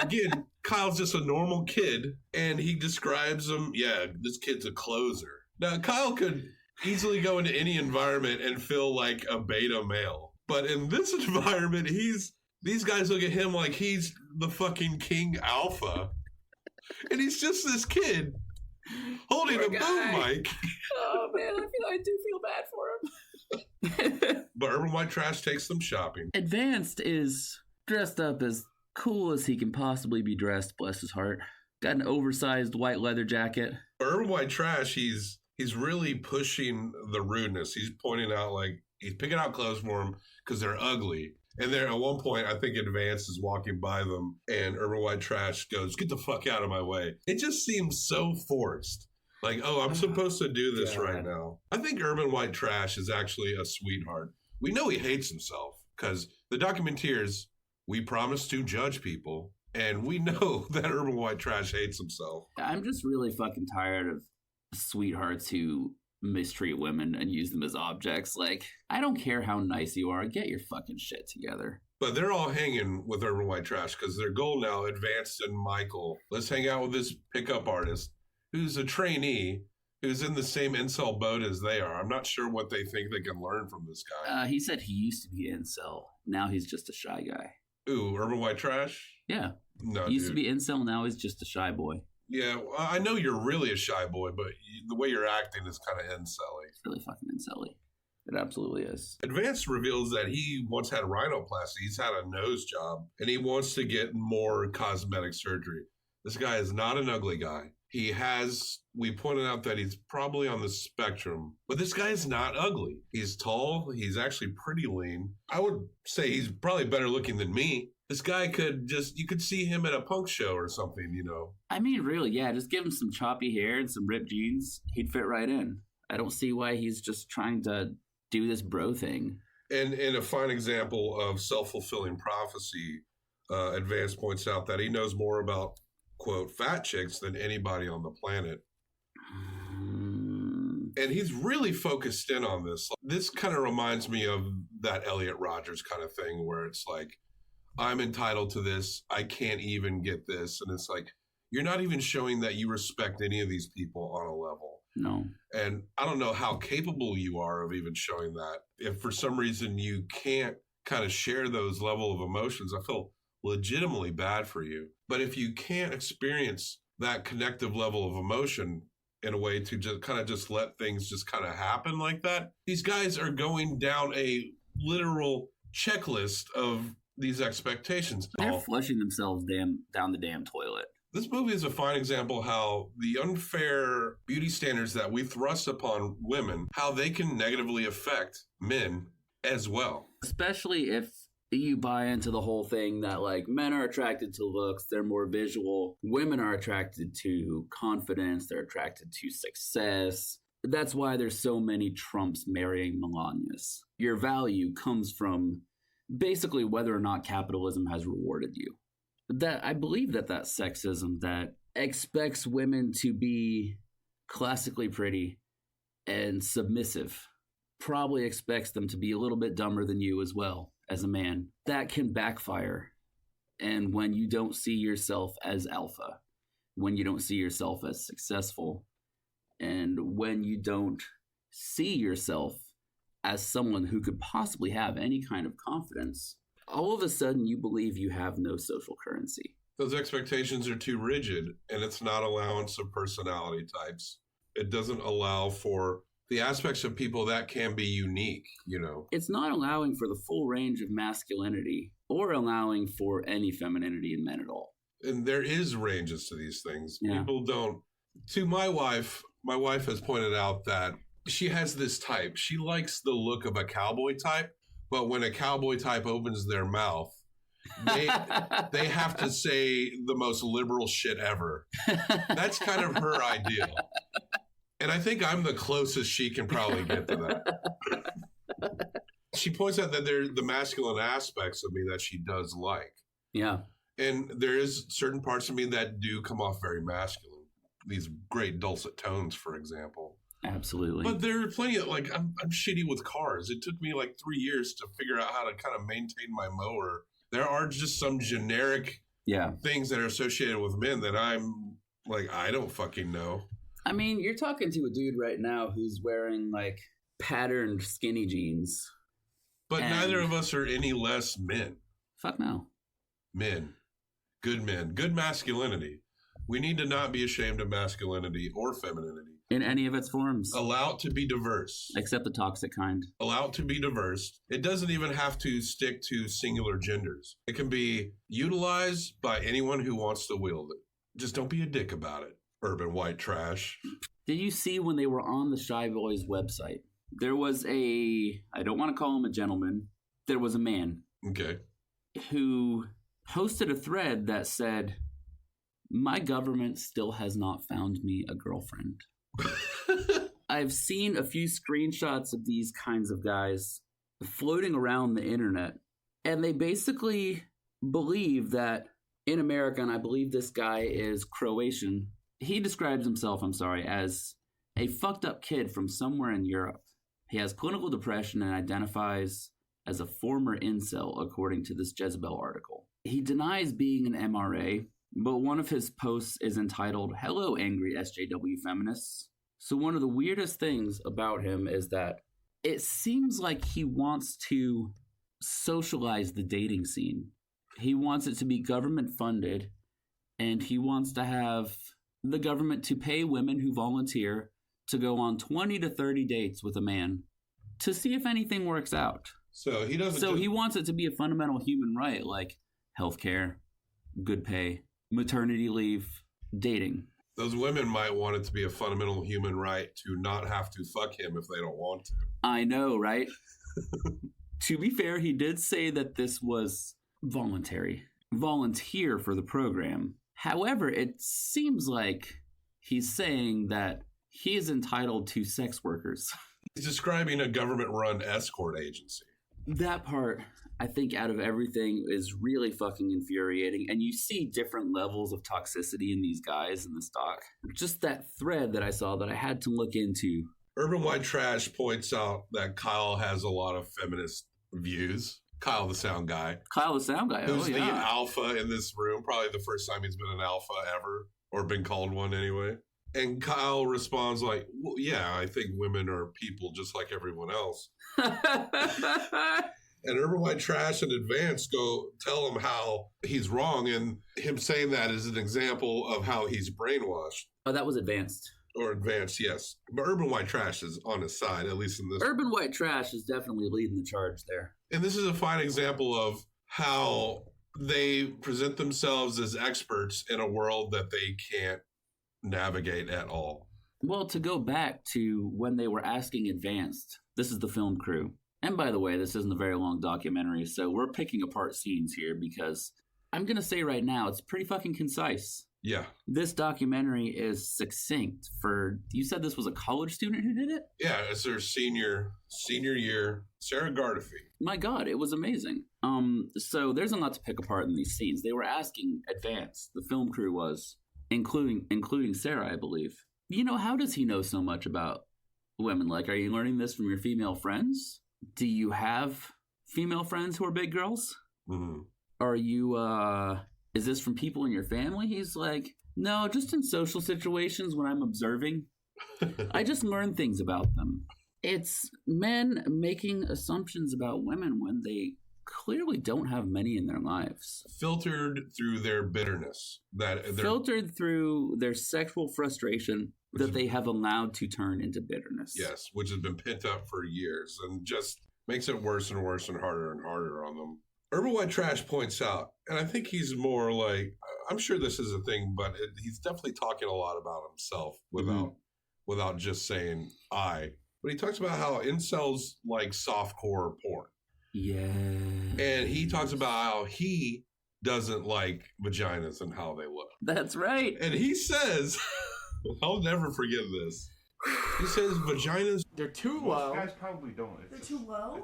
Again, Kyle's just a normal kid, and he describes him, yeah, this kid's a closer. Now, Kyle could easily go into any environment and feel like a beta male. But in this environment, these guys look at him like he's the fucking king alpha. And he's just this kid holding a boom mic. Oh, man, I do feel bad for him. But Urban White Trash takes them shopping. Advanced is dressed up as cool as he can possibly be dressed, bless his heart. Got an oversized white leather jacket. Urban White Trash, he's really pushing the rudeness. He's pointing out, like, he's picking out clothes for him because they're ugly. And there, at one point, I think Advance is walking by them, and Urban White Trash goes, "Get the fuck out of my way." It just seems so forced. Like, oh, I'm supposed to do this right now. I think Urban White Trash is actually a sweetheart. We know he hates himself because the Documenteers, we promise to judge people, and we know that Urban White Trash hates himself. I'm just really fucking tired of sweethearts who mistreat women and use them as objects. Like, I don't care how nice you are. Get your fucking shit together. But they're all hanging with Urban White Trash because their goal now, Advanced and Michael, let's hang out with this pickup artist who's a trainee, who's in the same incel boat as they are. I'm not sure what they think they can learn from this guy. He said he used to be incel. Now he's just a shy guy. Ooh, Urban White Trash? Yeah. No, he used to be incel, now he's just a shy boy. Yeah, well, I know you're really a shy boy, but the way you're acting is kind of incel-y. It's really fucking incel-y. It absolutely is. Advance reveals that he once had rhinoplasty. He's had a nose job, and he wants to get more cosmetic surgery. This guy is not an ugly guy. We pointed out that he's probably on the spectrum, but this guy is not ugly. He's tall. He's actually pretty lean. I would say he's probably better looking than me. This guy you could see him at a punk show or something, you know. I mean, really, yeah, just give him some choppy hair and some ripped jeans. He'd fit right in. I don't see why he's just trying to do this bro thing. And in a fine example of self-fulfilling prophecy, Advance points out that he knows more about, quote, fat chicks than anybody on the planet. And he's really focused in on this. This kind of reminds me of that Elliot Rodgers kind of thing where it's like, I'm entitled to this. I can't even get this. And it's like, you're not even showing that you respect any of these people on a level. No. And I don't know how capable you are of even showing that. If for some reason you can't kind of share those level of emotions, I feel legitimately bad for you. But if you can't experience that connective level of emotion in a way to just let things just kind of happen like that, these guys are going down a literal checklist of these expectations. They're flushing themselves down the damn toilet. This movie is a fine example how the unfair beauty standards that we thrust upon women, how they can negatively affect men as well. Especially if you buy into the whole thing that, like, men are attracted to looks, they're more visual. Women are attracted to confidence, they're attracted to success. That's why there's so many Trumps marrying Melanias. Your value comes from basically whether or not capitalism has rewarded you. That I believe that sexism that expects women to be classically pretty and submissive probably expects them to be a little bit dumber than you as well as a man. That can backfire. And when you don't see yourself as alpha, when you don't see yourself as successful, and when you don't see yourself as someone who could possibly have any kind of confidence, all of a sudden you believe you have no social currency. Those expectations are too rigid, and it's not allowance of personality types. It doesn't allow for the aspects of people that can be unique, you know. It's not allowing for the full range of masculinity or allowing for any femininity in men at all. And there is ranges to these things. Yeah. People don't. To my wife has pointed out that she has this type. She likes the look of a cowboy type, but when a cowboy type opens their mouth, they have to say the most liberal shit ever. That's kind of her ideal. And I think I'm the closest she can probably get to that. She points out that there's the masculine aspects of me that she does like. Yeah. And there is certain parts of me that do come off very masculine. These great dulcet tones, for example. Absolutely. But there are plenty of, like, I'm shitty with cars. It took me like 3 years to figure out how to kind of maintain my mower. There are just some generic things that are associated with men that I'm like, I don't fucking know. I mean, you're talking to a dude right now who's wearing like patterned skinny jeans. But neither of us are any less men. Fuck no. Men. Good masculinity. We need to not be ashamed of masculinity or femininity. In any of its forms. Allow it to be diverse. Except the toxic kind. Allow it to be diverse. It doesn't even have to stick to singular genders. It can be utilized by anyone who wants to wield it. Just don't be a dick about it. Urban white trash. Did you see when they were on the Shy Boys website? There was I don't want to call him a gentleman. There was a man. Okay. Who posted a thread that said, "My government still has not found me a girlfriend." I've seen a few screenshots of these kinds of guys floating around the internet, and they basically believe that in America, and I believe this guy is Croatian, he describes himself, as a fucked up kid from somewhere in Europe. He has clinical depression and identifies as a former incel, according to this Jezebel article. He denies being an MRA, but one of his posts is entitled, "Hello, Angry SJW Feminists." So one of the weirdest things about him is that it seems like he wants to socialize the dating scene. He wants it to be government funded, and he wants to have the government to pay women who volunteer to go on 20 to 30 dates with a man to see if anything works out. So he doesn't. So he wants it to be a fundamental human right, like healthcare, good pay, maternity leave, dating. Those women might want it to be a fundamental human right to not have to fuck him if they don't want to. I know, right? To be fair, he did say that this was voluntary. Volunteer for the program. However, it seems like he's saying that he is entitled to sex workers. He's describing a government-run escort agency. That part, I think, out of everything is really fucking infuriating. And you see different levels of toxicity in these guys in this doc. Just that thread that I saw that I had to look into. Urban White Trash points out that Kyle has a lot of feminist views. Kyle the sound guy. Kyle the sound guy, who's the alpha in this room. Probably the first time he's been an alpha ever, or been called one anyway. And Kyle responds like, well, yeah, I think women are people just like everyone else. And Urban White Trash and Advance go tell him how he's wrong, and him saying that is an example of how he's brainwashed. Oh, that was Advanced. Or Advanced, yes. But Urban White Trash is on his side, at least in this. Urban White Trash is definitely leading the charge there. And this is a fine example of how they present themselves as experts in a world that they can't navigate at all. Well, to go back to when they were asking Advanced, this is the film crew. And by the way, this isn't a very long documentary, so we're picking apart scenes here because I'm going to say right now, it's pretty fucking concise. Yeah. This documentary is succinct for, you said this was a college student who did it? Yeah, it's their senior year, Sarah Gardefee. My God, it was amazing. So there's a lot to pick apart in these scenes. They were asking Advance, the film crew was, including Sarah, I believe. You know, how does he know so much about women? Like, are you learning this from your female friends? Do you have female friends who are big girls? Mm-hmm. Are you, is this from people in your family? He's like, no, just in social situations when I'm observing. I just learn things about them. It's men making assumptions about women when they clearly don't have many in their lives. Filtered through their bitterness. Filtered through their sexual frustration that they have allowed to turn into bitterness. Yes, which has been pent up for years and just makes it worse and worse and harder on them. Urban White Trash points out, and I think he's more like I'm sure this is a thing, but he's definitely talking a lot about himself without just saying I. But he talks about how incels like softcore porn. Yeah. And he talks about how he doesn't like vaginas and how they look. That's right. And he says, I'll never forget this. He says vaginas... They're too Most low. guys probably don't. They're too low?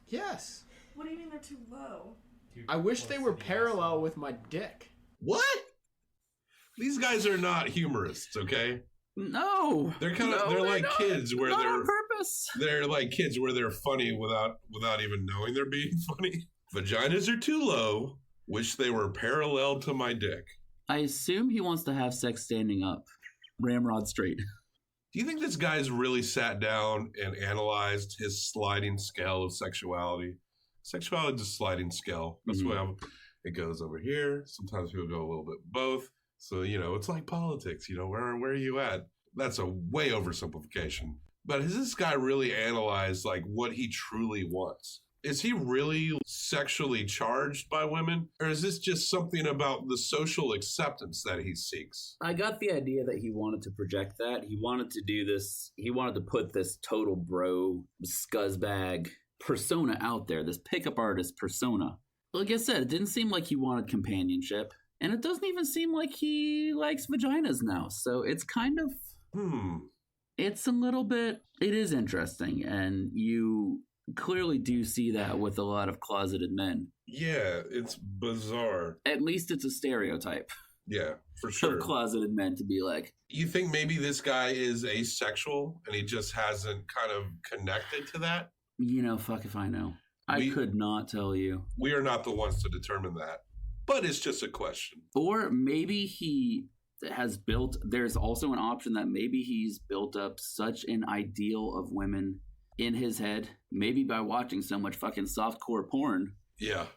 Yes. What do you mean they're too low? I wish they were parallel with my dick. What? These guys are not humorists, okay? No. They're they're like kids where not they're on purpose. They're like kids where they're funny without even knowing they're being funny. Vaginas are too low. Wish they were parallel to my dick. I assume he wants to have sex standing up. Ramrod straight. Do you think this guy's really sat down and analyzed his sliding scale of sexuality? Sexuality is a sliding scale. That's why it goes over here. Sometimes people go a little bit both. So, it's like politics. Where are you at? That's a way oversimplification. But has this guy really analyzed like what he truly wants? Is he really sexually charged by women? Or is this just something about the social acceptance that he seeks? I got the idea that he wanted to project that. He wanted to do this. He wanted to put this total bro, scuzzbag persona out there, this pickup artist persona. Like I said, it didn't seem like he wanted companionship. And it doesn't even seem like he likes vaginas now. So it's kind of... It's a little bit... It is interesting. And you clearly do see that with a lot of closeted men. Yeah, it's bizarre. At least it's a stereotype. Yeah, for sure. Of closeted men to be like... You think maybe this guy is asexual and he just hasn't kind of connected to that? Fuck if I know. I could not tell you. We are not the ones to determine that. But it's just a question. Or maybe he has built... There's also an option that maybe he's built up such an ideal of women in his head, maybe by watching so much fucking softcore porn,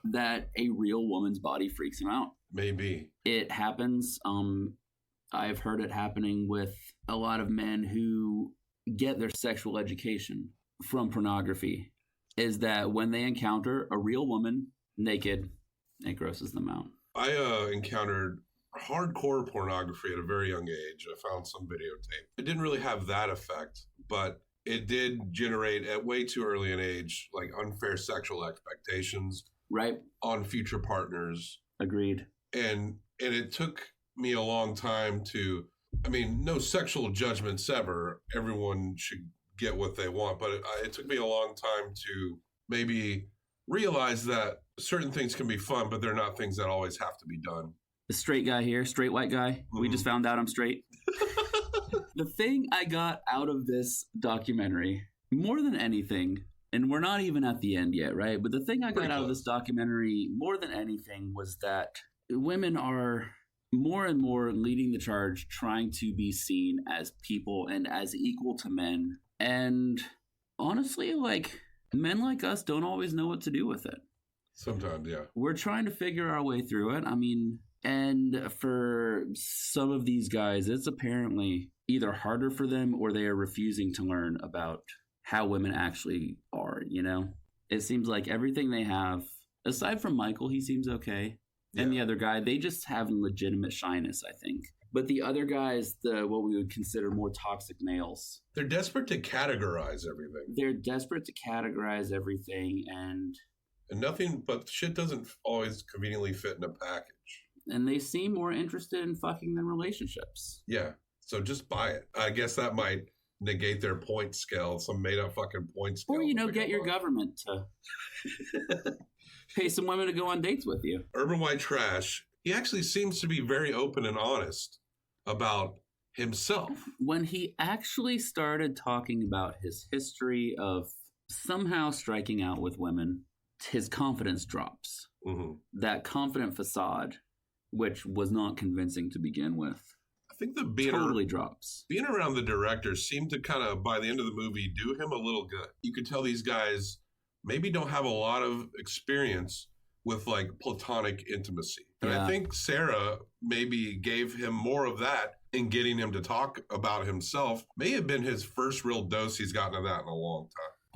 that a real woman's body freaks him out. Maybe. It happens. I've heard it happening with a lot of men who get their sexual education from pornography, is that when they encounter a real woman naked, it grosses them out. I encountered hardcore pornography at a very young age. I found some videotape. It didn't really have that effect, but it did generate at way too early an age, like unfair sexual expectations, right, on future partners. Agreed. And it took me a long time to, no sexual judgments ever. Everyone should get what they want, but it took me a long time to maybe realize that certain things can be fun, but they're not things that always have to be done. The straight guy here, straight white guy. We just found out I'm straight. The thing I got out of this documentary, more than anything, and we're not even at the end yet, right? But the thing I got out of this documentary, more than anything, was that women are more and more leading the charge, trying to be seen as people and as equal to men. And honestly, men like us don't always know what to do with it. Sometimes, yeah. We're trying to figure our way through it. And for some of these guys, it's apparently either harder for them or they are refusing to learn about how women actually are, It seems like everything they have, aside from Michael, he seems okay. Yeah. And the other guy, they just have legitimate shyness, I think. But the other guys, what we would consider more toxic males, they're desperate to categorize everything. And nothing, but shit doesn't always conveniently fit in a package. And they seem more interested in fucking than relationships. Yeah. So just buy it. I guess that might negate their point scale, some made up fucking point scale. Or, get your government to pay some women to go on dates with you. Urban White Trash, he actually seems to be very open and honest about himself. When he actually started talking about his history of somehow striking out with women, his confidence drops. Mm-hmm. That confident facade, which was not convincing to begin with, I think totally drops. Being around the director seemed to kind of, by the end of the movie, do him a little good. You could tell these guys maybe don't have a lot of experience with platonic intimacy. And I think Sarah maybe gave him more of that in getting him to talk about himself. May have been his first real dose he's gotten of that in a long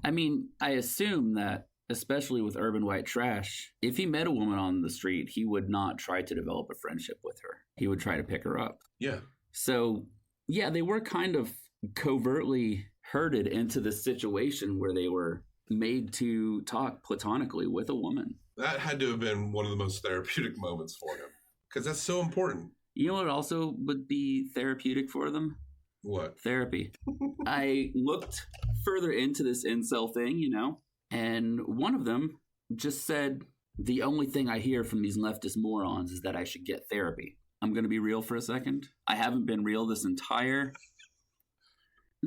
time. I assume that especially with Urban White Trash, if he met a woman on the street, he would not try to develop a friendship with her. He would try to pick her up. Yeah. So, yeah, they were kind of covertly herded into this situation where they were made to talk platonically with a woman. That had to have been one of the most therapeutic moments for him, because that's so important. You know what also would be therapeutic for them? What? Therapy. I looked further into this incel thing, and one of them just said, the only thing I hear from these leftist morons is that I should get therapy. I'm going to be real for a second. I haven't been real this entire...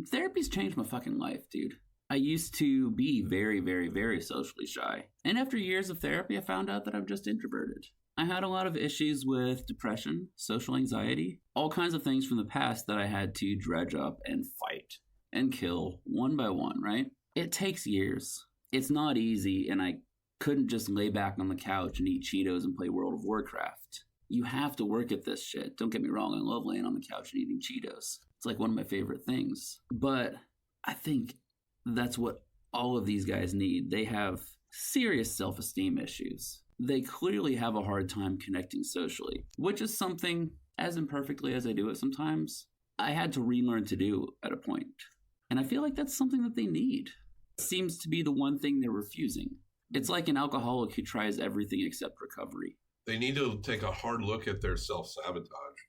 Therapy's changed my fucking life, dude. I used to be very, very, very socially shy. And after years of therapy, I found out that I'm just introverted. I had a lot of issues with depression, social anxiety, all kinds of things from the past that I had to dredge up and fight and kill one by one, right? It takes years. It's not easy, and I couldn't just lay back on the couch and eat Cheetos and play World of Warcraft. You have to work at this shit. Don't get me wrong, I love laying on the couch and eating Cheetos. It's like one of my favorite things. But I think that's what all of these guys need. They have serious self-esteem issues. They clearly have a hard time connecting socially, which is something, as imperfectly as I do it sometimes, I had to relearn to do at a point. And I feel like that's something that they need. It seems to be the one thing they're refusing. It's like an alcoholic who tries everything except recovery. They need to take a hard look at their self-sabotage.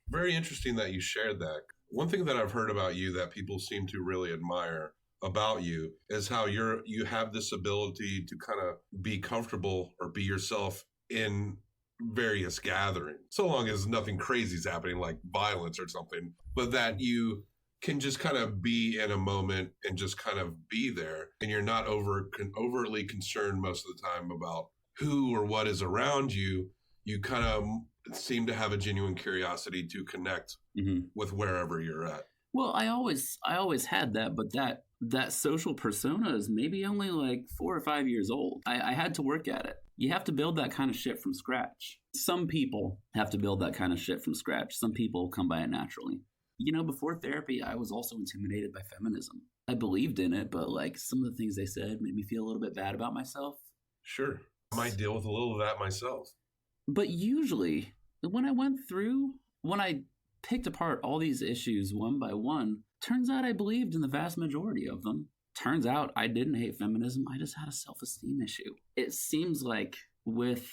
Very interesting that you shared that. One thing that I've heard about you that people seem to really admire about you is how you have this ability to kind of be comfortable or be yourself in various gatherings, so long as nothing crazy is happening like violence or something, but that you can just kind of be in a moment and just kind of be there, and you're not overtly concerned most of the time about who or what is around you. You kind of seem to have a genuine curiosity to connect with wherever you're at. Well, I always had that, but that social persona is maybe only like 4 or 5 years old. I had to work at it. You have to build that kind of shit from scratch. Some people have to build that kind of shit from scratch. Some people come by it naturally. Before therapy, I was also intimidated by feminism. I believed in it, but like some of the things they said made me feel a little bit bad about myself. Sure. I might deal with a little of that myself. But usually, when I picked apart all these issues one by one, turns out I believed in the vast majority of them. Turns out I didn't hate feminism, I just had a self-esteem issue. It seems like with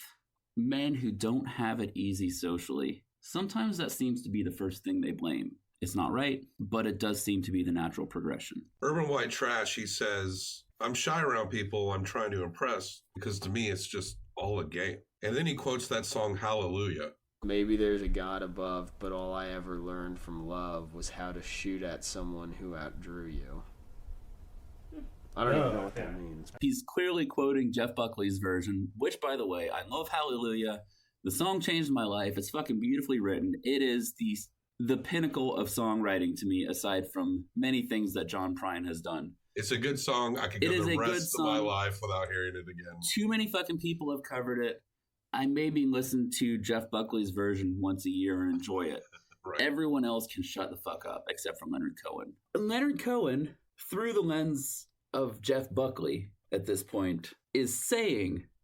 men who don't have it easy socially, sometimes that seems to be the first thing they blame. It's not right, but it does seem to be the natural progression. Urban White Trash, he says, I'm shy around people I'm trying to impress because to me it's just all a game. And then he quotes that song, Hallelujah. Maybe there's a God above, but all I ever learned from love was how to shoot at someone who outdrew you. I don't even know what that means. He's clearly quoting Jeff Buckley's version, which, by the way, I love Hallelujah. The song changed my life. It's fucking beautifully written. It is the pinnacle of songwriting to me, aside from many things that John Prine has done. It's a good song. I could go the rest of my life without hearing it again. Too many fucking people have covered it. I maybe listen to Jeff Buckley's version once a year and enjoy it. Right. Everyone else can shut the fuck up except for Leonard Cohen. Leonard Cohen, through the lens of Jeff Buckley at this point, is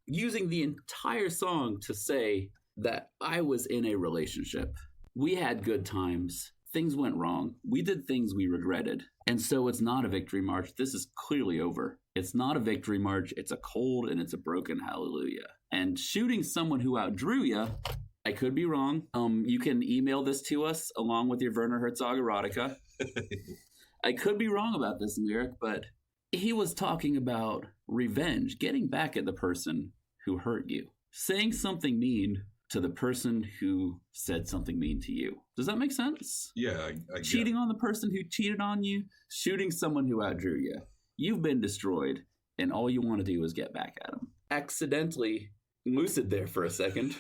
using the entire song to say that I was in a relationship. We had good times. Things went wrong. We did things we regretted. And so it's not a victory march. This is clearly over. It's not a victory march. It's a cold and it's a broken hallelujah. And shooting someone who outdrew you, I could be wrong. You can email this to us along with your Werner Herzog erotica. I could be wrong about this lyric, but he was talking about revenge, getting back at the person who hurt you, saying something mean to the person who said something mean to you. Does that make sense? Yeah. I Cheating on the person who cheated on you, shooting someone who outdrew you. You've been destroyed, and all you want to do is get back at them. Accidentally lucid there for a second.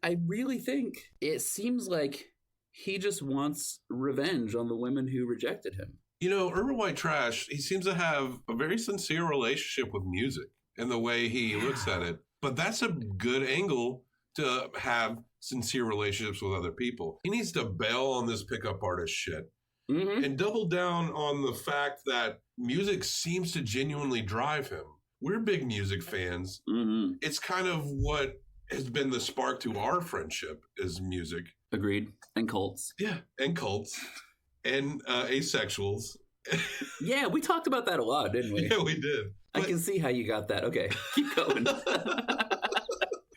I really think it seems like he just wants revenge on the women who rejected him. Urban White Trash, he seems to have a very sincere relationship with music and the way he looks at it. But that's a good angle to have sincere relationships with other people. He needs to bail on this pickup artist shit and double down on the fact that music seems to genuinely drive him. we're big music fans. Mm-hmm. It's kind of what has been the spark to our friendship is music. Agreed. And cults. Yeah, and cults and asexuals. Yeah, we talked about that a lot, didn't we? Yeah, we did. I can see how you got that. Okay, keep going.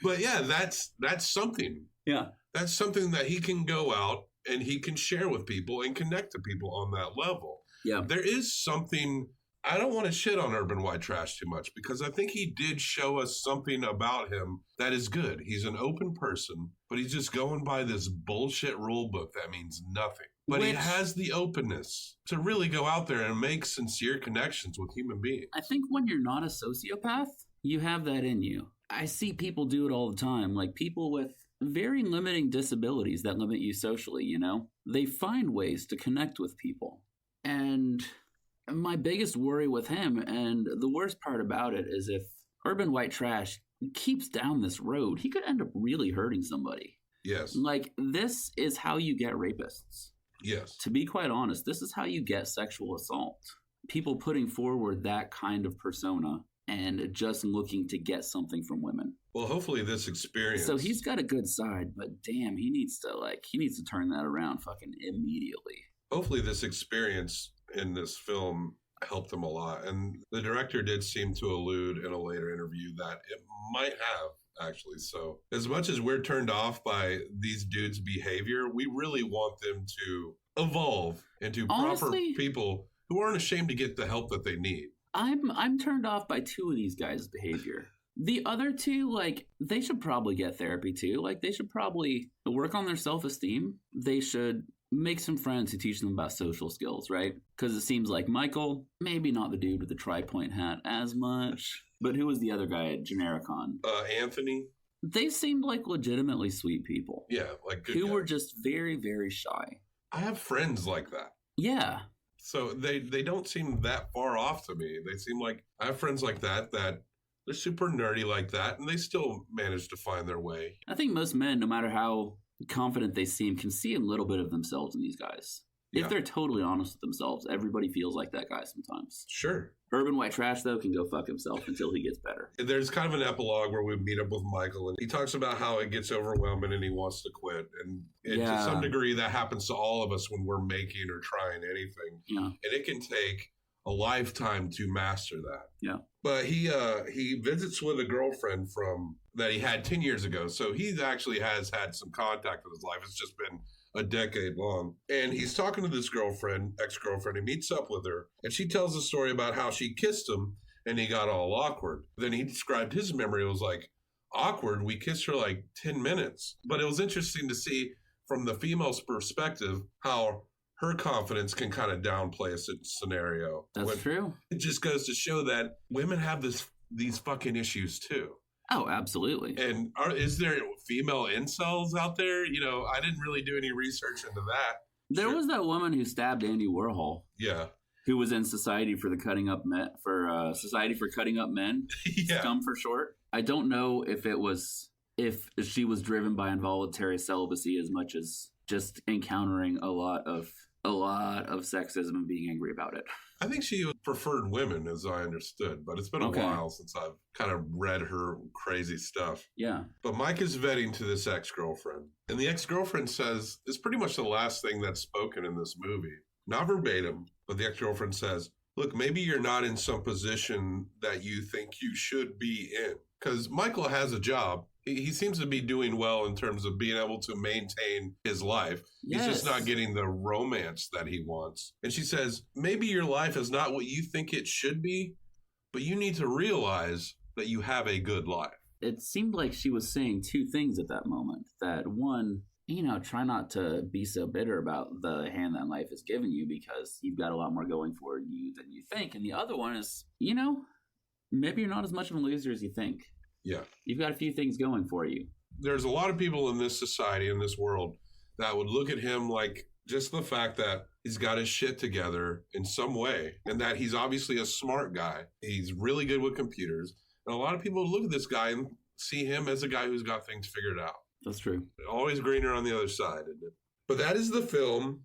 But yeah, that's something. Yeah. That's something that he can go out and he can share with people and connect to people on that level. Yeah. There is something, I don't want to shit on Urban White Trash too much because I think he did show us something about him that is good. He's an open person, but he's just going by this bullshit rule book that means nothing. But he has the openness to really go out there and make sincere connections with human beings. I think when you're not a sociopath, you have that in you. I see people do it all the time, like people with very limiting disabilities that limit you socially, you know? They find ways to connect with people. And my biggest worry with him, and the worst part about it, is if Urban White Trash keeps down this road, he could end up really hurting somebody. Yes. Like, this is how you get rapists. Yes. To be quite honest, this is how you get sexual assault. People putting forward that kind of persona and just looking to get something from women. Well, hopefully this experience. So he's got a good side, but damn, he needs to turn that around fucking immediately. Hopefully this experience in this film helped him a lot. And the director did seem to allude in a later interview that it might have, actually. So as much as we're turned off by these dudes' behavior, we really want them to evolve into proper people who aren't ashamed to get the help that they need. I'm turned off by two of these guys' behavior. The other two, like, they should probably get therapy too. Like, they should probably work on their self-esteem. They should make some friends who teach them about social skills, right? Because it seems like Michael, maybe not the dude with the tri-point hat as much, but who was the other guy at Genericon? Anthony. They seemed like legitimately sweet people. Yeah, like good who guys. were just very, very shy. I have friends like that. Yeah. So they don't seem that far off to me. They seem like I have friends like that they're super nerdy like that, and they still manage to find their way. I think most men, no matter how confident they seem, can see a little bit of themselves in these guys. If they're totally honest with themselves, everybody feels like that guy sometimes. Sure. Urban White Trash, though, can go fuck himself until he gets better. There's kind of an epilogue where we meet up with Michael, and he talks about how it gets overwhelming and he wants to quit. And to some degree, that happens to all of us when we're making or trying anything. Yeah. And it can take a lifetime to master that. Yeah. But he visits with a girlfriend that he had 10 years ago. So he actually has had some contact with his life. It's just been a decade long. And he's talking to this ex-girlfriend. He meets up with her, and she tells a story about how she kissed him and he got all awkward. Then he described his memory. It was like, awkward? We kissed for like 10 minutes. But it was interesting to see from the female's perspective how her confidence can kind of downplay a scenario. That's true. It just goes to show that women have these fucking issues too. Oh, absolutely. And is there female incels out there? You know, I didn't really do any research into that. There was that woman who stabbed Andy Warhol. Yeah. Who was in Society for Cutting Up Men. Yeah. SCUM for short. I don't know if she was driven by involuntary celibacy as much as just encountering a lot of sexism and being angry about it. I think she preferred women, as I understood, but it's been a while since I've kind of read her crazy stuff. Yeah. But Mike is vetting to this ex-girlfriend, and the ex-girlfriend says, it's pretty much the last thing that's spoken in this movie. Not verbatim, but the ex-girlfriend says, look, maybe you're not in some position that you think you should be in. Because Michael has a job. He seems to be doing well in terms of being able to maintain his life. He's just not getting the romance that he wants. And she says, maybe your life is not what you think it should be, but you need to realize that you have a good life. It seemed like she was saying two things at that moment. That one, try not to be so bitter about the hand that life has given you because you've got a lot more going for you than you think. And the other one is, maybe you're not as much of a loser as you think. Yeah. You've got a few things going for you. There's a lot of people in this society, in this world, that would look at him like just the fact that he's got his shit together in some way and that he's obviously a smart guy. He's really good with computers. And a lot of people look at this guy and see him as a guy who's got things figured out. That's true. Always greener on the other side, isn't it? But that is the film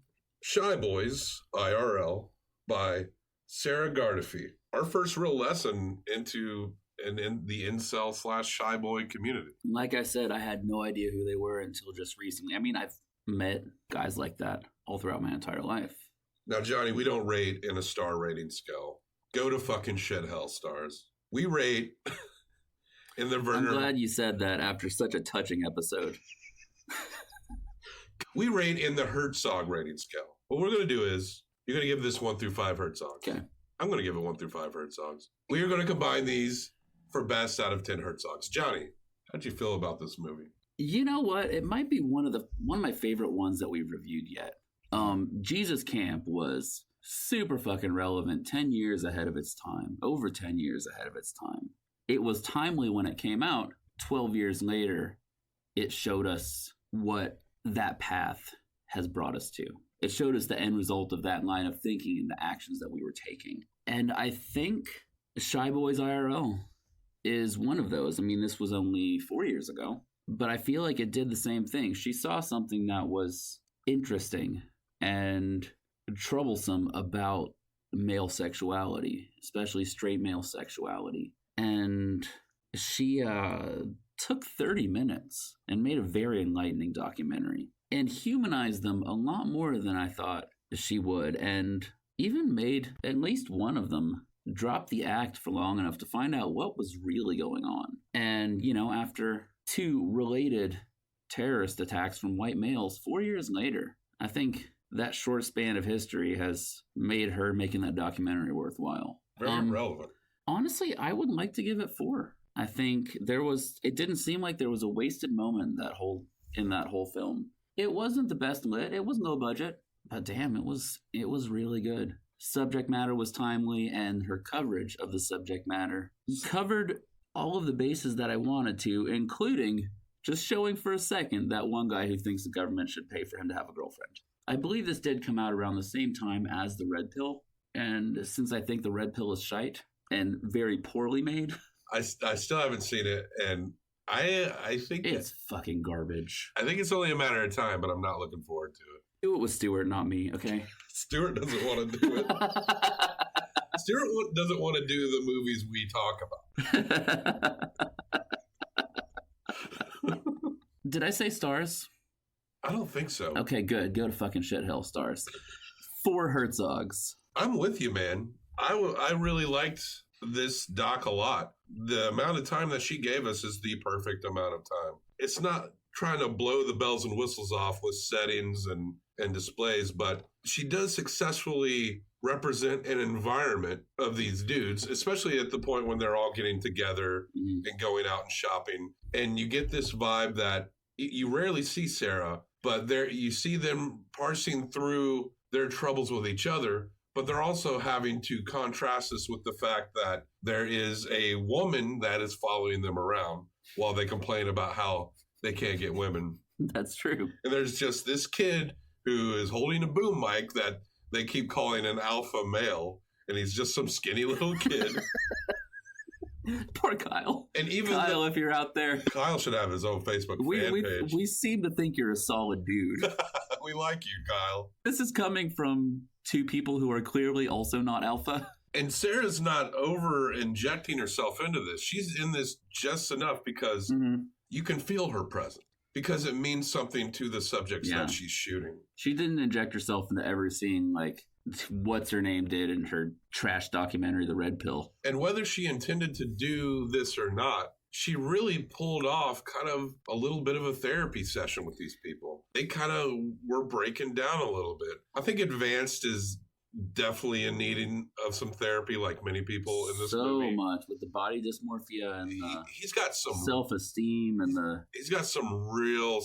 Boys IRL by Sarah Gardefee. Our first real lesson into in the incel / shy boy community. Like I said, I had no idea who they were until just recently. I mean, I've met guys like that all throughout my entire life. Now, Johnny, we don't rate in a star rating scale. Go to fucking shit hell, stars. We rate in the Werner. I'm glad you said that after such a touching episode. We rate in the Herzog rating scale. What we're going to do is, you're going to give this 1 through 5 Herzogs. Okay. I'm going to give it 1 through 5 Herzogs. We are going to combine these for best out of 10 Herzogs. Johnny, how'd you feel about this movie? You know what? It might be one of my favorite ones that we've reviewed yet. Jesus Camp was super fucking relevant, 10 years ahead of its time, over 10 years ahead of its time. It was timely when it came out. 12 years later, it showed us what that path has brought us to. It showed us the end result of that line of thinking and the actions that we were taking. And I think Shy Boys IRL is one of those. I mean, this was only 4 years ago, but I feel like it did the same thing. She saw something that was interesting and troublesome about male sexuality, especially straight male sexuality. And she took 30 minutes and made a very enlightening documentary and humanized them a lot more than I thought she would, and even made at least one of them drop the act for long enough to find out what was really going on. And, you know, after 2 related terrorist attacks from white males 4 years later, I think that short span of history has made her making that documentary worthwhile. Very relevant. Honestly, I would like to give it 4. I think it didn't seem like there was a wasted moment in that whole film. It wasn't the best lit, it was low budget, but damn, it was really good. Subject matter was timely, and her coverage of the subject matter covered all of the bases that I wanted to, including just showing for a second that one guy who thinks the government should pay for him to have a girlfriend. I believe this did come out around the same time as The Red Pill, and since I think The Red Pill is shite and very poorly made, I still haven't seen it, and I think it's fucking garbage. I think it's only a matter of time, but I'm not looking forward to it. Do it with Stuart, not me, okay? Stuart doesn't want to do it. Stuart doesn't want to do the movies we talk about. Did I say stars? I don't think so. Okay, good. Go to fucking shithell, stars. 4 Herzogs. I'm with you, man. I really liked this doc a lot. The amount of time that she gave us is the perfect amount of time. It's not trying to blow the bells and whistles off with settings and displays, but she does successfully represent an environment of these dudes, especially at the point when they're all getting together and going out and shopping. And you get this vibe that you rarely see Sarah, but you see them parsing through their troubles with each other, but they're also having to contrast this with the fact that there is a woman that is following them around while they complain about how they can't get women. That's true. And there's just this kid who is holding a boom mic that they keep calling an alpha male, and he's just some skinny little kid. Poor Kyle. And even Kyle, if you're out there, Kyle should have his own Facebook fan page. We seem to think you're a solid dude. We like you, Kyle. This is coming from 2 people who are clearly also not alpha. And Sarah's not over injecting herself into this. She's in this just enough because you can feel her presence, because it means something to the subjects that she's shooting. She didn't inject herself into every scene like what's her name did in her trash documentary, The Red Pill. And whether she intended to do this or not, she really pulled off kind of a little bit of a therapy session with these people. They kind of were breaking down a little bit. I think Advanced is definitely in needing of some therapy, like many people in this movie. So much with the body dysmorphia and he's got some self-esteem and he's got some real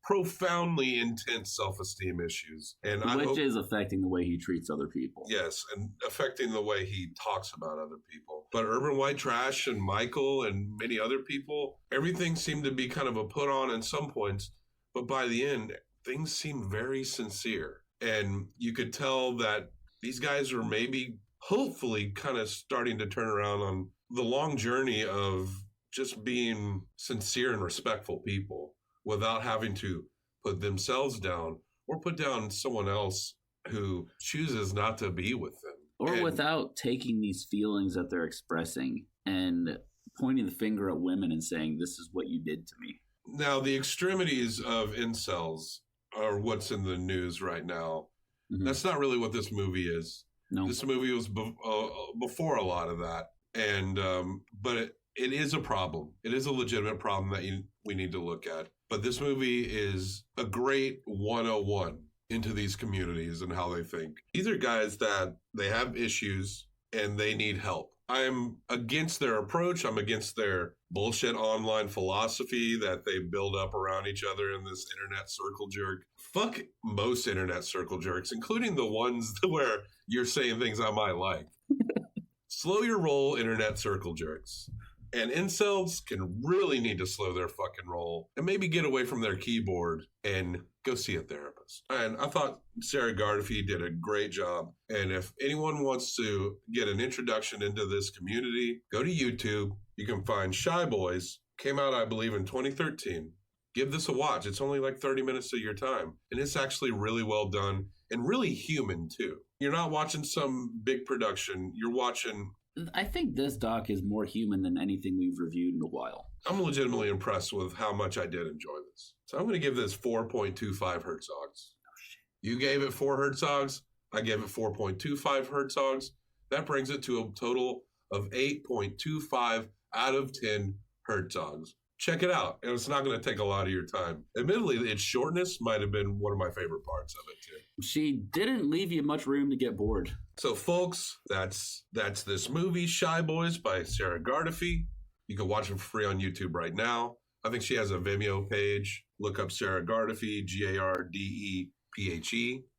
profoundly intense self-esteem issues, and which is affecting the way he treats other people. Yes, and affecting the way he talks about other people. But Urban White Trash and Michael and many other people, everything seemed to be kind of a put on in some points, but by the end, things seemed very sincere. And you could tell that these guys are maybe, hopefully, kind of starting to turn around on the long journey of just being sincere and respectful people without having to put themselves down or put down someone else who chooses not to be with them. Or And- without taking these feelings that they're expressing and pointing the finger at women and saying, this is what you did to me. Now, the extremities of incels are what's in the news right now. Mhm. That's not really what this movie is. No. This movie was before a lot of that, and but it is a problem. It is a legitimate problem that we need to look at. But this movie is a great 101 into these communities and how they think. These are guys that they have issues and they need help. I'm against their approach. I'm against their bullshit online philosophy that they build up around each other in this internet circle jerk. Fuck most internet circle jerks, including the ones where you're saying things I might like. Slow your roll, internet circle jerks. And incels can really need to slow their fucking roll and maybe get away from their keyboard and go see a therapist. And I thought Sarah Gardefee did a great job. And if anyone wants to get an introduction into this community, go to YouTube. You can find Shy Boys. Came out, I believe, in 2013. Give this a watch. It's only like 30 minutes of your time. And it's actually really well done and really human, too. You're not watching some big production. You're watching... I think this doc is more human than anything we've reviewed in a while. I'm legitimately impressed with how much I did enjoy this. So I'm going to give this 4.25 Herzogs. Oh, shit. You gave it 4 Herzogs. I gave it 4.25 Herzogs. That brings it to a total of 8.25 out of 10 Herzogs. Check it out. And it's not going to take a lot of your time. Admittedly, its shortness might have been one of my favorite parts of it, too. She didn't leave you much room to get bored. So, folks, that's this movie, Shy Boys by Sarah Gardefee. You can watch it for free on YouTube right now. I think she has a Vimeo page. Look up Sarah Gardefee, Gardephe.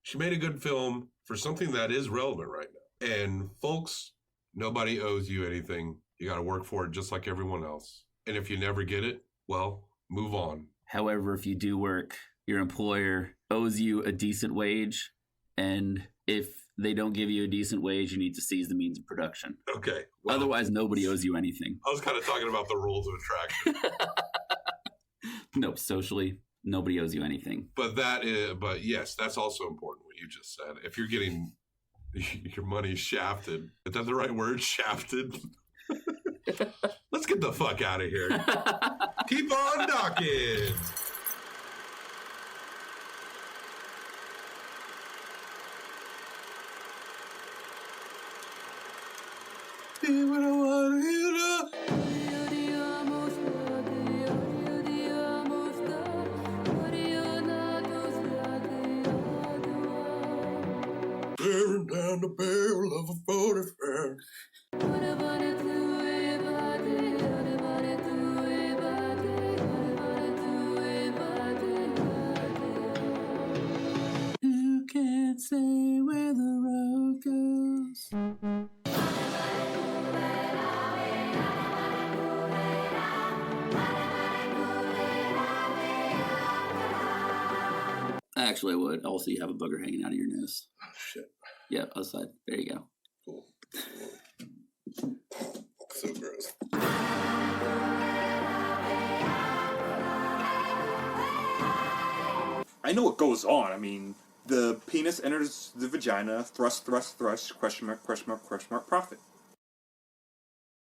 She made a good film for something that is relevant right now. And, folks, nobody owes you anything. You got to work for it just like everyone else. And if you never get it, well, move on. However, if you do work, your employer owes you a decent wage. And if they don't give you a decent wage, you need to seize the means of production. Okay. Well, otherwise, nobody owes you anything. I was kind of talking about the rules of attraction. Nope, socially, nobody owes you anything. But yes, that's also important what you just said. If you're getting your money shafted, is that the right word? Shafted? Let's get the fuck out of here. Keep on docking. See what I want to hear. Staring down the barrel of a 45. You can't say where the road goes. Actually, I would. Also, you have a booger hanging out of your nose. Oh, shit. Yeah, outside. There you go. Cool. So gross. I know what goes on. I mean, the penis enters the vagina, thrust, thrust, thrust, question mark, profit.